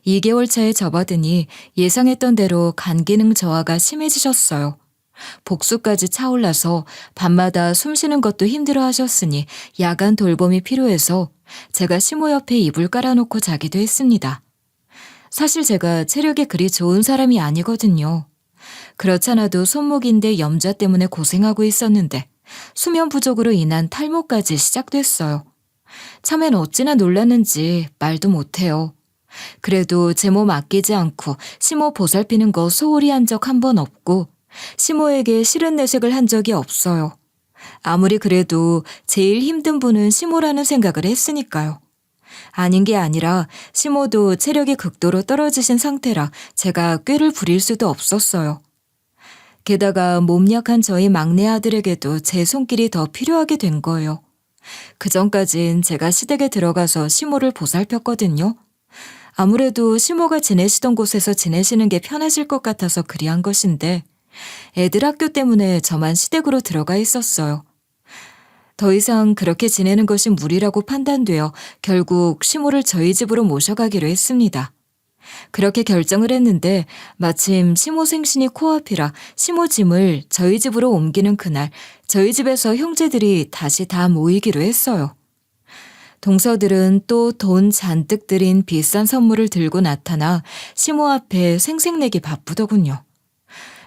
2개월 차에 접어드니 예상했던 대로 간 기능 저하가 심해지셨어요. 복수까지 차올라서 밤마다 숨 쉬는 것도 힘들어 하셨으니 야간 돌봄이 필요해서 제가 시모 옆에 이불 깔아놓고 자기도 했습니다. 사실 제가 체력이 그리 좋은 사람이 아니거든요. 그렇잖아도 손목인대 염좌 때문에 고생하고 있었는데 수면 부족으로 인한 탈모까지 시작됐어요. 참엔 어찌나 놀랐는지 말도 못해요. 그래도 제 몸 아끼지 않고 시모 보살피는 거 소홀히 한 적 한 번 없고 시모에게 싫은 내색을 한 적이 없어요. 아무리 그래도 제일 힘든 분은 시모라는 생각을 했으니까요. 아닌 게 아니라 시모도 체력이 극도로 떨어지신 상태라 제가 꾀를 부릴 수도 없었어요. 게다가 몸 약한 저희 막내 아들에게도 제 손길이 더 필요하게 된 거예요. 그전까진 제가 시댁에 들어가서 시모를 보살폈거든요. 아무래도 시모가 지내시던 곳에서 지내시는 게 편하실 것 같아서 그리한 것인데 애들 학교 때문에 저만 시댁으로 들어가 있었어요. 더 이상 그렇게 지내는 것이 무리라고 판단되어 결국 시모를 저희 집으로 모셔가기로 했습니다. 그렇게 결정을 했는데 마침 시모 생신이 코앞이라 시모 짐을 저희 집으로 옮기는 그날 저희 집에서 형제들이 다시 다 모이기로 했어요. 동서들은 또 돈 잔뜩 들인 비싼 선물을 들고 나타나 시모 앞에 생색내기 바쁘더군요.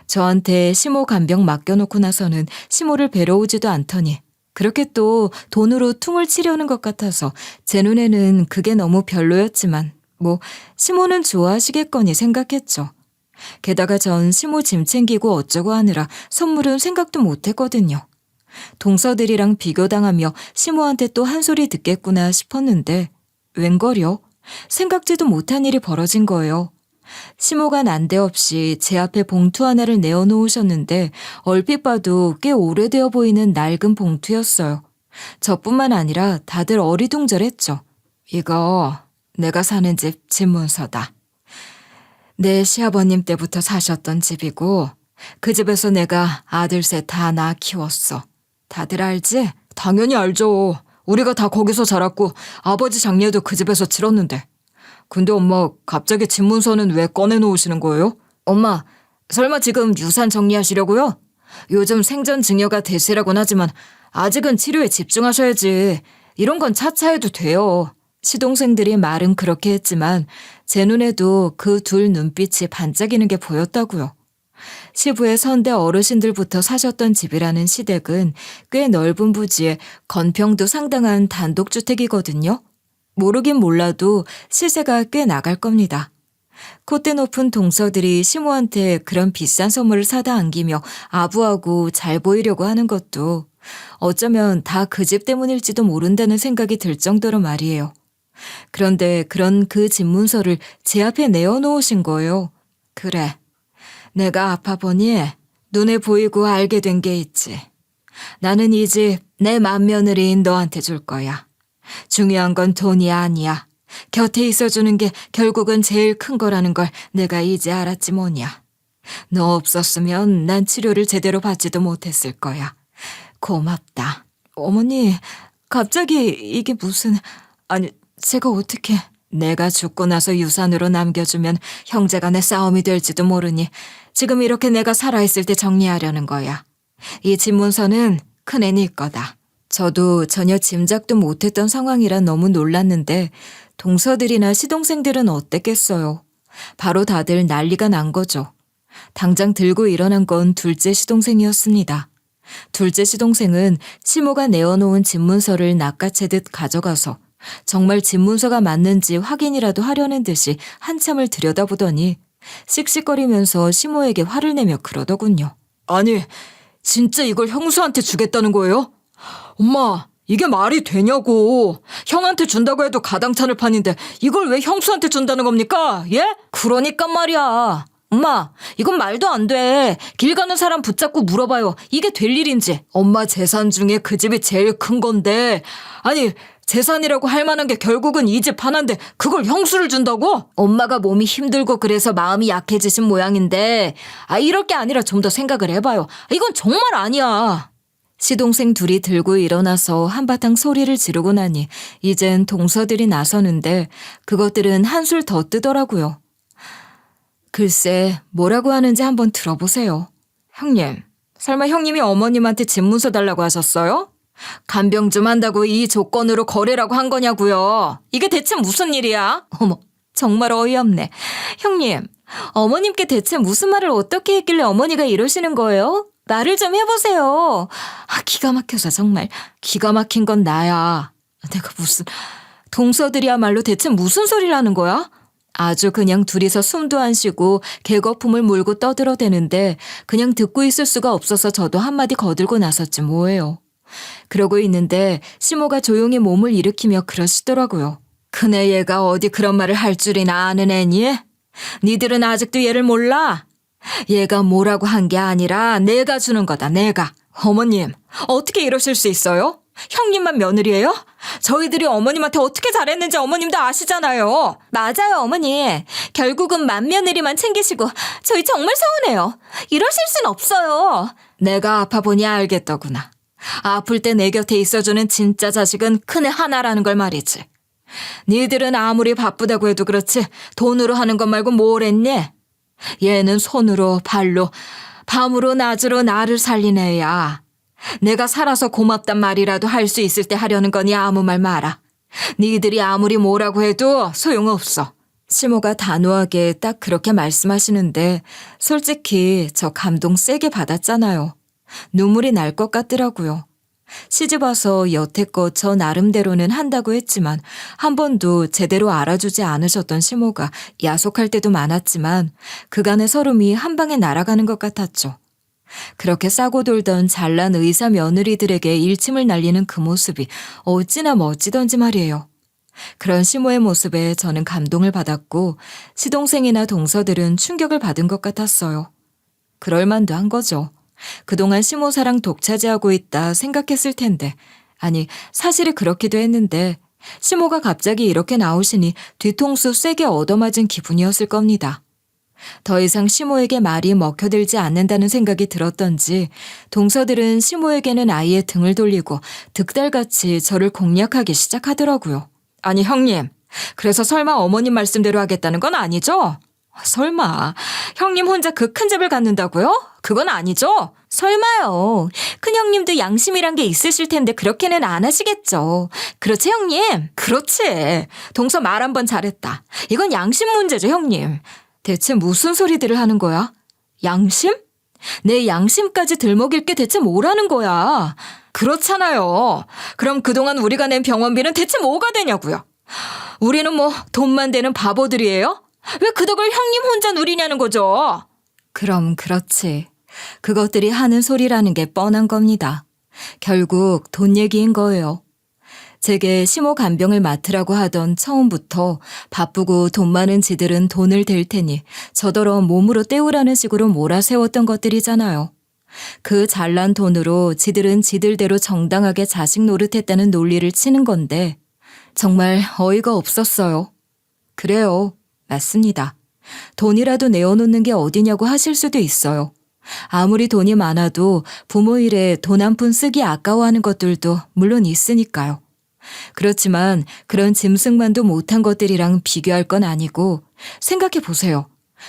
저한테 시모 간병 맡겨놓고 나서는 시모를 뵈러 오지도 않더니 그렇게 또 돈으로 퉁을 치려는 것 같아서 제 눈에는 그게 너무 별로였지만 뭐 시모는 좋아하시겠거니 생각했죠. 게다가 전 시모 짐 챙기고 어쩌고 하느라 선물은 생각도 못했거든요. 동서들이랑 비교당하며 시모한테 또 한 소리 듣겠구나 싶었는데 웬걸요? 생각지도 못한 일이 벌어진 거예요. 시모가 난데없이 제 앞에 봉투 하나를 내어놓으셨는데 얼핏 봐도 꽤 오래되어 보이는 낡은 봉투였어요. 저뿐만 아니라 다들 어리둥절했죠. 이거 내가 사는 집 집문서다. 내 시아버님 때부터 사셨던 집이고 그 집에서 내가 아들 셋 다 낳아 키웠어. 다들 알지? 당연히 알죠. 우리가 다 거기서 자랐고 아버지 장례도 그 집에서 치렀는데. 근데 엄마 갑자기 집문서는 왜 꺼내놓으시는 거예요? 엄마, 설마 지금 유산 정리하시려고요? 요즘 생전 증여가 대세라곤 하지만 아직은 치료에 집중하셔야지. 이런 건 차차 해도 돼요. 시동생들이 말은 그렇게 했지만 제 눈에도 그 둘 눈빛이 반짝이는 게 보였다고요. 시부의 선대 어르신들부터 사셨던 집이라는 시댁은 꽤 넓은 부지에 건평도 상당한 단독주택이거든요. 모르긴 몰라도 시세가 꽤 나갈 겁니다. 콧대 높은 동서들이 시모한테 그런 비싼 선물을 사다 안기며 아부하고 잘 보이려고 하는 것도 어쩌면 다 그 집 때문일지도 모른다는 생각이 들 정도로 말이에요. 그런데 그런 그 집문서를 제 앞에 내어놓으신 거예요. 그래, 내가 아파 보니 눈에 보이고 알게 된 게 있지. 나는 이 집 내 맏며느리인 너한테 줄 거야. 중요한 건 돈이 아니야. 곁에 있어주는 게 결국은 제일 큰 거라는 걸 내가 이제 알았지 뭐냐. 너 없었으면 난 치료를 제대로 받지도 못했을 거야. 고맙다. 어머니, 갑자기 이게 무슨... 아니, 제가 어떻게... 내가 죽고 나서 유산으로 남겨주면 형제간의 싸움이 될지도 모르니 지금 이렇게 내가 살아있을 때 정리하려는 거야. 이 집문서는 큰애 네 거다. 저도 전혀 짐작도 못했던 상황이라 너무 놀랐는데 동서들이나 시동생들은 어땠겠어요. 바로 다들 난리가 난 거죠. 당장 들고 일어난 건 둘째 시동생이었습니다. 둘째 시동생은 시모가 내어놓은 집문서를 낚아채듯 가져가서 정말 집문서가 맞는지 확인이라도 하려는 듯이 한참을 들여다보더니 씩씩거리면서 시모에게 화를 내며 그러더군요. 아니, 진짜 이걸 형수한테 주겠다는 거예요? 엄마, 이게 말이 되냐고. 형한테 준다고 해도 가당찮을 판인데 이걸 왜 형수한테 준다는 겁니까? 예? 그러니까 말이야. 엄마, 이건 말도 안 돼. 길 가는 사람 붙잡고 물어봐요. 이게 될 일인지. 엄마 재산 중에 그 집이 제일 큰 건데. 아니, 재산이라고 할 만한 게 결국은 이 집 하나인데 그걸 형수를 준다고? 엄마가 몸이 힘들고 그래서 마음이 약해지신 모양인데 이럴 게 아니라 좀 더 생각을 해봐요. 이건 정말 아니야. 시동생 둘이 들고 일어나서 한바탕 소리를 지르고 나니 이젠 동서들이 나서는데 그것들은 한술 더 뜨더라고요. 글쎄 뭐라고 하는지 한번 들어보세요. 형님, 설마 형님이 어머님한테 집문서 달라고 하셨어요? 간병 좀 한다고 이 조건으로 거래라고 한 거냐고요. 이게 대체 무슨 일이야? 어머, 정말 어이없네. 형님, 어머님께 대체 무슨 말을 어떻게 했길래 어머니가 이러시는 거예요? 말을 좀 해보세요. 기가 막혀서 정말. 기가 막힌 건 나야. 내가 무슨... 동서들이야말로 대체 무슨 소리를 하는 거야? 아주 그냥 둘이서 숨도 안 쉬고 개거품을 물고 떠들어대는데 그냥 듣고 있을 수가 없어서 저도 한마디 거들고 나섰지 뭐예요. 그러고 있는데 시모가 조용히 몸을 일으키며 그러시더라고요. 큰애 얘가 어디 그런 말을 할 줄이나 아는 애니? 니들은 아직도 얘를 몰라? 얘가 뭐라고 한 게 아니라 내가 주는 거다, 내가. 어머님, 어떻게 이러실 수 있어요? 형님만 며느리예요? 저희들이 어머님한테 어떻게 잘했는지 어머님도 아시잖아요. 맞아요, 어머니. 결국은 맏며느리만 챙기시고 저희 정말 서운해요. 이러실 순 없어요. 내가 아파 보니 알겠더구나. 아플 때 내 곁에 있어주는 진짜 자식은 큰애 하나라는 걸 말이지. 니들은 아무리 바쁘다고 해도 그렇지 돈으로 하는 것 말고 뭘 했니? 얘는 손으로 발로 밤으로 낮으로 나를 살린 애야. 내가 살아서 고맙단 말이라도 할 수 있을 때 하려는 거니 아무 말 마라. 니들이 아무리 뭐라고 해도 소용없어. 시모가 단호하게 딱 그렇게 말씀하시는데 솔직히 저 감동 세게 받았잖아요. 눈물이 날 것 같더라고요. 시집 와서 여태껏 저 나름대로는 한다고 했지만 한 번도 제대로 알아주지 않으셨던 시모가 야속할 때도 많았지만 그간의 서름이 한 방에 날아가는 것 같았죠. 그렇게 싸고 돌던 잘난 의사 며느리들에게 일침을 날리는 그 모습이 어찌나 멋지던지 말이에요. 그런 시모의 모습에 저는 감동을 받았고 시동생이나 동서들은 충격을 받은 것 같았어요. 그럴 만도 한 거죠. 그동안 시모 사랑 독차지하고 있다 생각했을 텐데, 아니 사실이 그렇기도 했는데 시모가 갑자기 이렇게 나오시니 뒤통수 세게 얻어맞은 기분이었을 겁니다. 더 이상 시모에게 말이 먹혀들지 않는다는 생각이 들었던지 동서들은 시모에게는 아예 등을 돌리고 득달같이 저를 공략하기 시작하더라고요. 아니 형님, 그래서 설마 어머님 말씀대로 하겠다는 건 아니죠? 설마 형님 혼자 그 큰 집을 갖는다고요? 그건 아니죠? 설마요. 큰형님도 양심이란 게 있으실 텐데 그렇게는 안 하시겠죠. 그렇지, 형님? 그렇지. 동서 말 한 번 잘했다. 이건 양심 문제죠, 형님. 대체 무슨 소리들을 하는 거야? 양심? 내 양심까지 들먹일 게 대체 뭐라는 거야? 그렇잖아요. 그럼 그동안 우리가 낸 병원비는 대체 뭐가 되냐고요? 우리는 뭐 돈만 되는 바보들이에요? 왜 그 덕을 형님 혼자 누리냐는 거죠? 그럼 그렇지. 그것들이 하는 소리라는 게 뻔한 겁니다. 결국 돈 얘기인 거예요. 제게 시모 간병을 맡으라고 하던 처음부터 바쁘고 돈 많은 지들은 돈을 댈 테니 저더러 몸으로 때우라는 식으로 몰아세웠던 것들이잖아요. 그 잘난 돈으로 지들은 지들대로 정당하게 자식 노릇했다는 논리를 치는 건데 정말 어이가 없었어요. 그래요. 맞습니다. 돈이라도 내어놓는 게 어디냐고 하실 수도 있어요. 아무리 돈이 많아도 부모 일에 돈 한 푼 쓰기 아까워하는 것들도 물론 있으니까요. 그렇지만 그런 짐승만도 못한 것들이랑 비교할 건 아니고 생각해 보세요.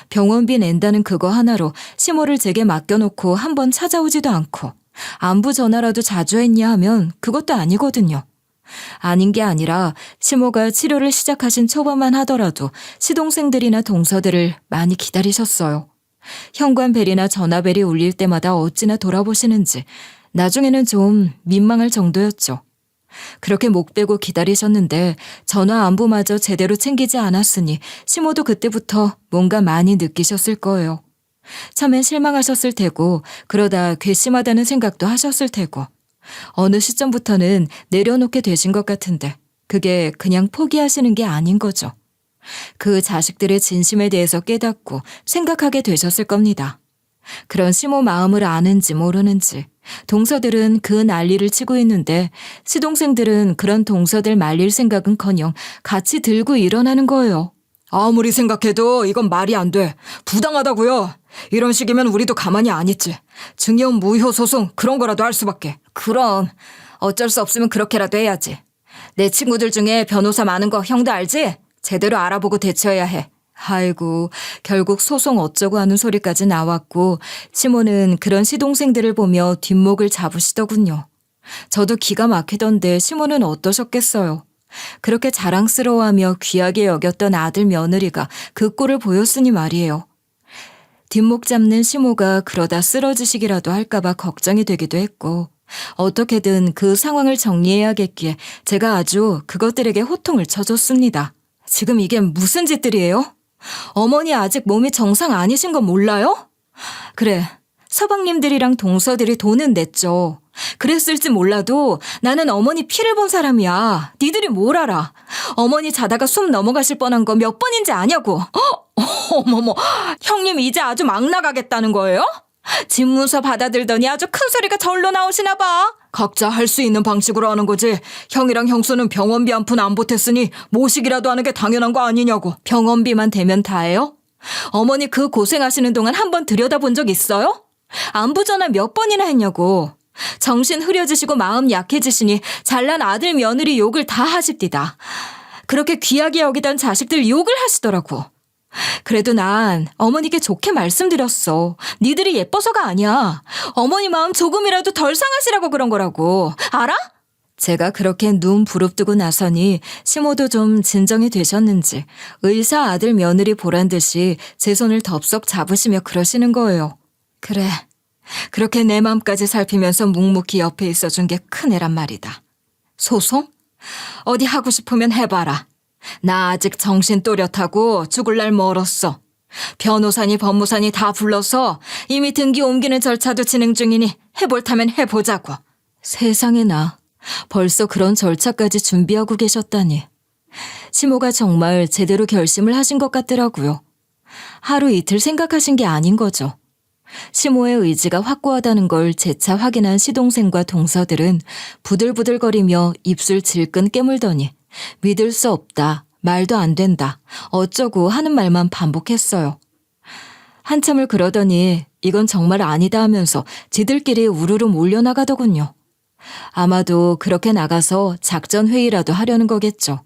병원비 낸다는 그거 하나로 시모를 제게 맡겨놓고 한번 찾아오지도 않고 안부 전화라도 자주 했냐 하면 그것도 아니거든요. 아닌 게 아니라 시모가 치료를 시작하신 초반만 하더라도 시동생들이나 동서들을 많이 기다리셨어요. 현관벨이나 전화벨이 울릴 때마다 어찌나 돌아보시는지 나중에는 좀 민망할 정도였죠. 그렇게 목 베고 기다리셨는데 전화 안부마저 제대로 챙기지 않았으니 시모도 그때부터 뭔가 많이 느끼셨을 거예요. 처음엔 실망하셨을 테고 그러다 괘씸하다는 생각도 하셨을 테고 어느 시점부터는 내려놓게 되신 것 같은데 그게 그냥 포기하시는 게 아닌 거죠. 그 자식들의 진심에 대해서 깨닫고 생각하게 되셨을 겁니다. 그런 시모 마음을 아는지 모르는지 동서들은 그 난리를 치고 있는데 시동생들은 그런 동서들 말릴 생각은커녕 같이 들고 일어나는 거예요. 아무리 생각해도 이건 말이 안 돼. 부당하다고요. 이런 식이면 우리도 가만히 안 있지. 증여 무효 소송 그런 거라도 할 수밖에. 그럼 어쩔 수 없으면 그렇게라도 해야지. 내 친구들 중에 변호사 많은 거 형도 알지? 제대로 알아보고 대처해야 해. 아이고, 결국 소송 어쩌고 하는 소리까지 나왔고 시모는 그런 시동생들을 보며 뒷목을 잡으시더군요. 저도 기가 막히던데 시모는 어떠셨겠어요. 그렇게 자랑스러워하며 귀하게 여겼던 아들 며느리가 그 꼴을 보였으니 말이에요. 뒷목 잡는 시모가 그러다 쓰러지시기라도 할까봐 걱정이 되기도 했고 어떻게든 그 상황을 정리해야겠기에 제가 아주 그것들에게 호통을 쳐줬습니다. 지금 이게 무슨 짓들이에요? 어머니 아직 몸이 정상 아니신 건 몰라요? 그래, 서방님들이랑 동서들이 돈은 냈죠. 그랬을지 몰라도 나는 어머니 피를 본 사람이야. 니들이 뭘 알아? 어머니 자다가 숨 넘어가실 뻔한 거 몇 번인지 아냐고. 어머머, 형님 이제 아주 막 나가겠다는 거예요? 집문서 받아들더니 아주 큰 소리가 절로 나오시나 봐. 각자 할 수 있는 방식으로 하는 거지. 형이랑 형수는 병원비 한 푼 안 보탰으니 모시기라도 하는 게 당연한 거 아니냐고. 병원비만 되면 다예요? 어머니 그 고생하시는 동안 한번 들여다본 적 있어요? 안부 전화 몇 번이나 했냐고. 정신 흐려지시고 마음 약해지시니 잘난 아들 며느리 욕을 다 하십디다. 그렇게 귀하게 여기던 자식들 욕을 하시더라고. 그래도 난 어머니께 좋게 말씀드렸어. 니들이 예뻐서가 아니야. 어머니 마음 조금이라도 덜 상하시라고 그런 거라고. 알아? 제가 그렇게 눈 부릅뜨고 나서니 시모도 좀 진정이 되셨는지 의사 아들 며느리 보란 듯이 제 손을 덥석 잡으시며 그러시는 거예요. 그래, 그렇게 내 맘까지 살피면서 묵묵히 옆에 있어준 게 큰애란 말이다. 소송? 어디 하고 싶으면 해봐라. 나 아직 정신 또렷하고 죽을 날 멀었어. 변호사니 법무사니 다 불러서 이미 등기 옮기는 절차도 진행 중이니 해볼타면 해보자고. 세상에나, 벌써 그런 절차까지 준비하고 계셨다니. 시모가 정말 제대로 결심을 하신 것 같더라고요. 하루 이틀 생각하신 게 아닌 거죠. 시모의 의지가 확고하다는 걸 재차 확인한 시동생과 동서들은 부들부들거리며 입술 질끈 깨물더니 믿을 수 없다, 말도 안 된다, 어쩌고 하는 말만 반복했어요. 한참을 그러더니 이건 정말 아니다 하면서 지들끼리 우르르 몰려나가더군요. 아마도 그렇게 나가서 작전 회의라도 하려는 거겠죠.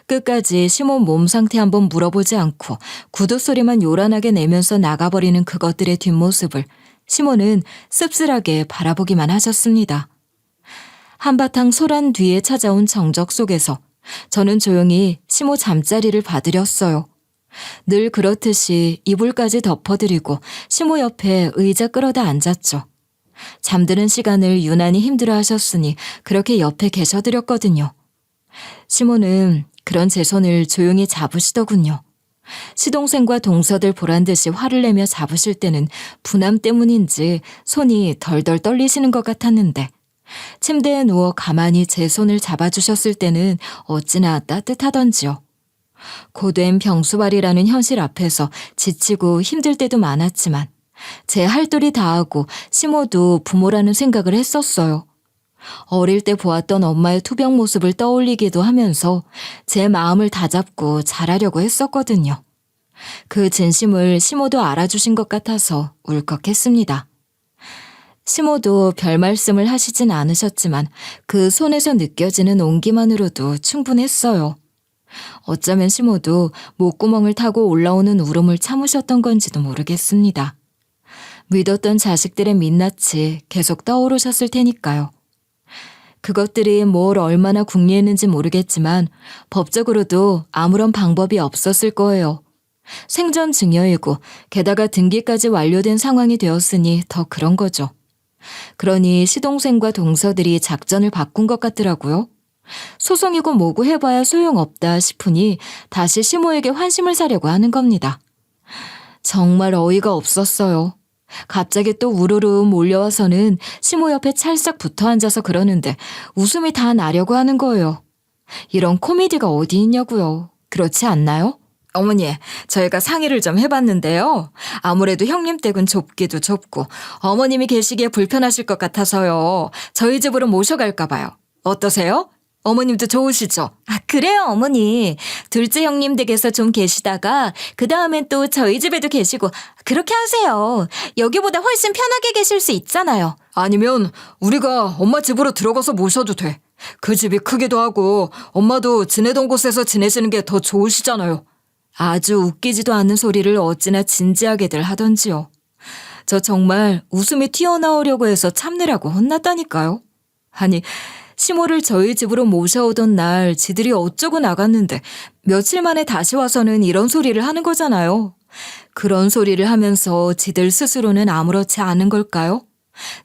끝까지 시모 몸 상태 한번 물어보지 않고 구두 소리만 요란하게 내면서 나가버리는 그것들의 뒷모습을 시모는 씁쓸하게 바라보기만 하셨습니다. 한바탕 소란 뒤에 찾아온 정적 속에서 저는 조용히 시모 잠자리를 봐드렸어요. 늘 그렇듯이 이불까지 덮어드리고 시모 옆에 의자 끌어다 앉았죠. 잠드는 시간을 유난히 힘들어 하셨으니 그렇게 옆에 계셔드렸거든요. 시모는 그런 제 손을 조용히 잡으시더군요. 시동생과 동서들 보란 듯이 화를 내며 잡으실 때는 분함 때문인지 손이 덜덜 떨리시는 것 같았는데 침대에 누워 가만히 제 손을 잡아주셨을 때는 어찌나 따뜻하던지요. 고된 병수발이라는 현실 앞에서 지치고 힘들 때도 많았지만 제 할도리 다하고 시모도 부모라는 생각을 했었어요. 어릴 때 보았던 엄마의 투병 모습을 떠올리기도 하면서 제 마음을 다잡고 잘하려고 했었거든요. 그 진심을 시모도 알아주신 것 같아서 울컥했습니다. 시모도 별 말씀을 하시진 않으셨지만 그 손에서 느껴지는 온기만으로도 충분했어요. 어쩌면 시모도 목구멍을 타고 올라오는 울음을 참으셨던 건지도 모르겠습니다. 믿었던 자식들의 민낯이 계속 떠오르셨을 테니까요. 그것들이 뭘 얼마나 궁리했는지 모르겠지만 법적으로도 아무런 방법이 없었을 거예요. 생전 증여이고 게다가 등기까지 완료된 상황이 되었으니 더 그런 거죠. 그러니 시동생과 동서들이 작전을 바꾼 것 같더라고요. 소송이고 뭐고 해봐야 소용없다 싶으니 다시 시모에게 환심을 사려고 하는 겁니다. 정말 어이가 없었어요. 갑자기 또 우르르 몰려와서는 시모 옆에 찰싹 붙어 앉아서 그러는데 웃음이 다 나려고 하는 거예요. 이런 코미디가 어디 있냐고요. 그렇지 않나요? 어머니, 저희가 상의를 좀 해봤는데요. 아무래도 형님 댁은 좁기도 좁고 어머님이 계시기에 불편하실 것 같아서요. 저희 집으로 모셔갈까 봐요. 어떠세요? 어머님도 좋으시죠? 아, 그래요, 어머니. 둘째 형님 댁에서 좀 계시다가 그 다음엔 또 저희 집에도 계시고 그렇게 하세요. 여기보다 훨씬 편하게 계실 수 있잖아요. 아니면 우리가 엄마 집으로 들어가서 모셔도 돼. 그 집이 크기도 하고 엄마도 지내던 곳에서 지내시는 게 더 좋으시잖아요. 아주 웃기지도 않은 소리를 어찌나 진지하게들 하던지요. 저 정말 웃음이 튀어나오려고 해서 참느라고 혼났다니까요. 아니, 시모를 저희 집으로 모셔오던 날 지들이 어쩌고 나갔는데 며칠 만에 다시 와서는 이런 소리를 하는 거잖아요. 그런 소리를 하면서 지들 스스로는 아무렇지 않은 걸까요?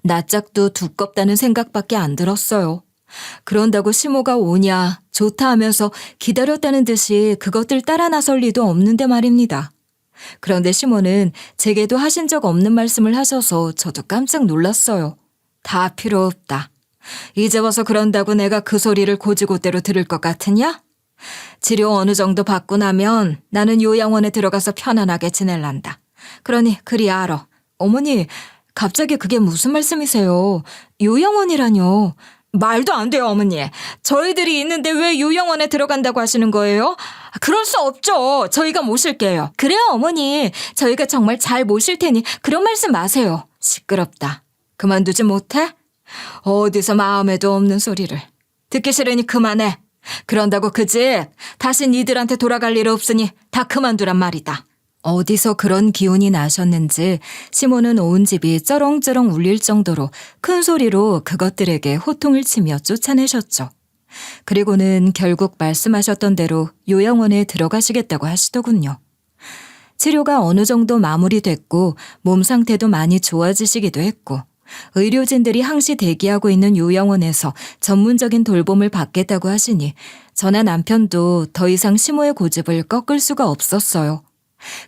낯짝도 두껍다는 생각밖에 안 들었어요. 그런다고 시모가 오냐 좋다 하면서 기다렸다는 듯이 그것들 따라 나설 리도 없는데 말입니다. 그런데 시모는 제게도 하신 적 없는 말씀을 하셔서 저도 깜짝 놀랐어요. 다 필요 없다. 이제 와서 그런다고 내가 그 소리를 고지고대로 들을 것 같으냐? 치료 어느 정도 받고 나면 나는 요양원에 들어가서 편안하게 지낼란다. 그러니 그리 알아. 어머니, 갑자기 그게 무슨 말씀이세요? 요양원이라뇨. 말도 안 돼요, 어머니. 저희들이 있는데 왜 요양원에 들어간다고 하시는 거예요? 그럴 수 없죠. 저희가 모실게요. 그래요, 어머니. 저희가 정말 잘 모실 테니 그런 말씀 마세요. 시끄럽다. 그만두지 못해? 어디서 마음에도 없는 소리를. 듣기 싫으니 그만해. 그런다고 그 집 다시 니들한테 돌아갈 일 없으니 다 그만두란 말이다. 어디서 그런 기운이 나셨는지 시모는 온 집이 쩌렁쩌렁 울릴 정도로 큰 소리로 그것들에게 호통을 치며 쫓아내셨죠. 그리고는 결국 말씀하셨던 대로 요양원에 들어가시겠다고 하시더군요. 치료가 어느 정도 마무리됐고 몸 상태도 많이 좋아지시기도 했고 의료진들이 항시 대기하고 있는 요양원에서 전문적인 돌봄을 받겠다고 하시니 저나 남편도 더 이상 시모의 고집을 꺾을 수가 없었어요.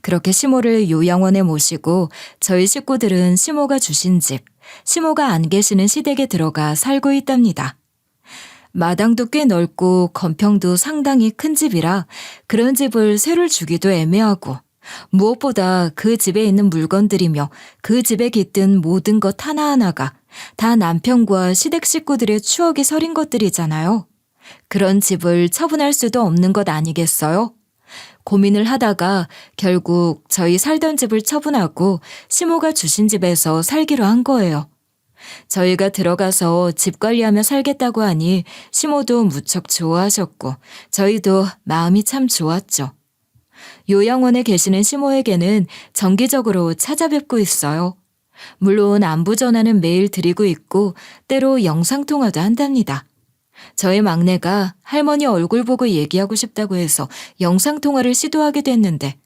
그렇게 시모를 요양원에 모시고 저희 식구들은 시모가 주신 집, 시모가 안 계시는 시댁에 들어가 살고 있답니다. 마당도 꽤 넓고 건평도 상당히 큰 집이라 그런 집을 새로 주기도 애매하고 무엇보다 그 집에 있는 물건들이며 그 집에 깃든 모든 것 하나하나가 다 남편과 시댁 식구들의 추억이 서린 것들이잖아요. 그런 집을 처분할 수도 없는 것 아니겠어요? 고민을 하다가 결국 저희 살던 집을 처분하고 시모가 주신 집에서 살기로 한 거예요. 저희가 들어가서 집 관리하며 살겠다고 하니 시모도 무척 좋아하셨고 저희도 마음이 참 좋았죠. 요양원에 계시는 시모에게는 정기적으로 찾아뵙고 있어요. 물론 안부 전화는 매일 드리고 있고 때로 영상통화도 한답니다. 저희 막내가 할머니 얼굴 보고 얘기하고 싶다고 해서 영상통화를 시도하게 됐는데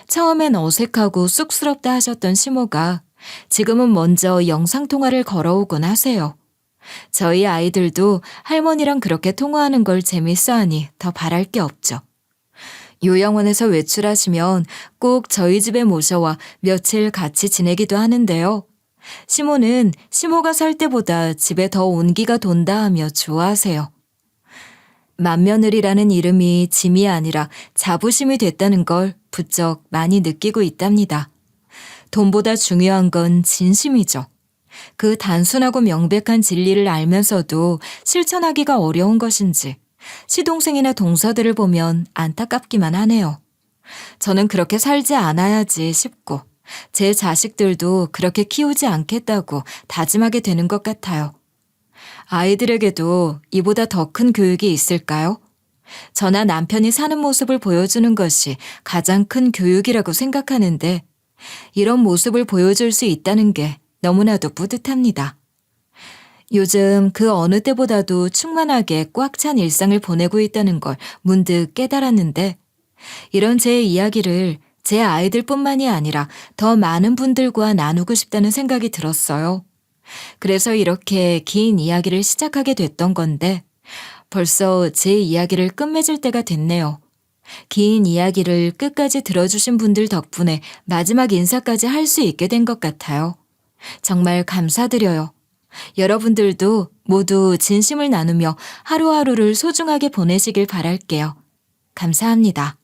처음엔 어색하고 쑥스럽다 하셨던 시모가 지금은 먼저 영상통화를 걸어오곤 하세요. 저희 아이들도 할머니랑 그렇게 통화하는 걸 재밌어하니 더 바랄 게 없죠. 요양원에서 외출하시면 꼭 저희 집에 모셔와 며칠 같이 지내기도 하는데요. 시모는 시모가 살 때보다 집에 더 온기가 돈다 하며 좋아하세요. 맏며느리라는 이름이 짐이 아니라 자부심이 됐다는 걸 부쩍 많이 느끼고 있답니다. 돈보다 중요한 건 진심이죠. 그 단순하고 명백한 진리를 알면서도 실천하기가 어려운 것인지 시동생이나 동서들을 보면 안타깝기만 하네요. 저는 그렇게 살지 않아야지 싶고 제 자식들도 그렇게 키우지 않겠다고 다짐하게 되는 것 같아요. 아이들에게도 이보다 더 큰 교육이 있을까요? 저나 남편이 사는 모습을 보여주는 것이 가장 큰 교육이라고 생각하는데 이런 모습을 보여줄 수 있다는 게 너무나도 뿌듯합니다. 요즘 그 어느 때보다도 충만하게 꽉 찬 일상을 보내고 있다는 걸 문득 깨달았는데 이런 제 이야기를 제 아이들뿐만이 아니라 더 많은 분들과 나누고 싶다는 생각이 들었어요. 그래서 이렇게 긴 이야기를 시작하게 됐던 건데 벌써 제 이야기를 끝맺을 때가 됐네요. 긴 이야기를 끝까지 들어주신 분들 덕분에 마지막 인사까지 할 수 있게 된 것 같아요. 정말 감사드려요. 여러분들도 모두 진심을 나누며 하루하루를 소중하게 보내시길 바랄게요. 감사합니다.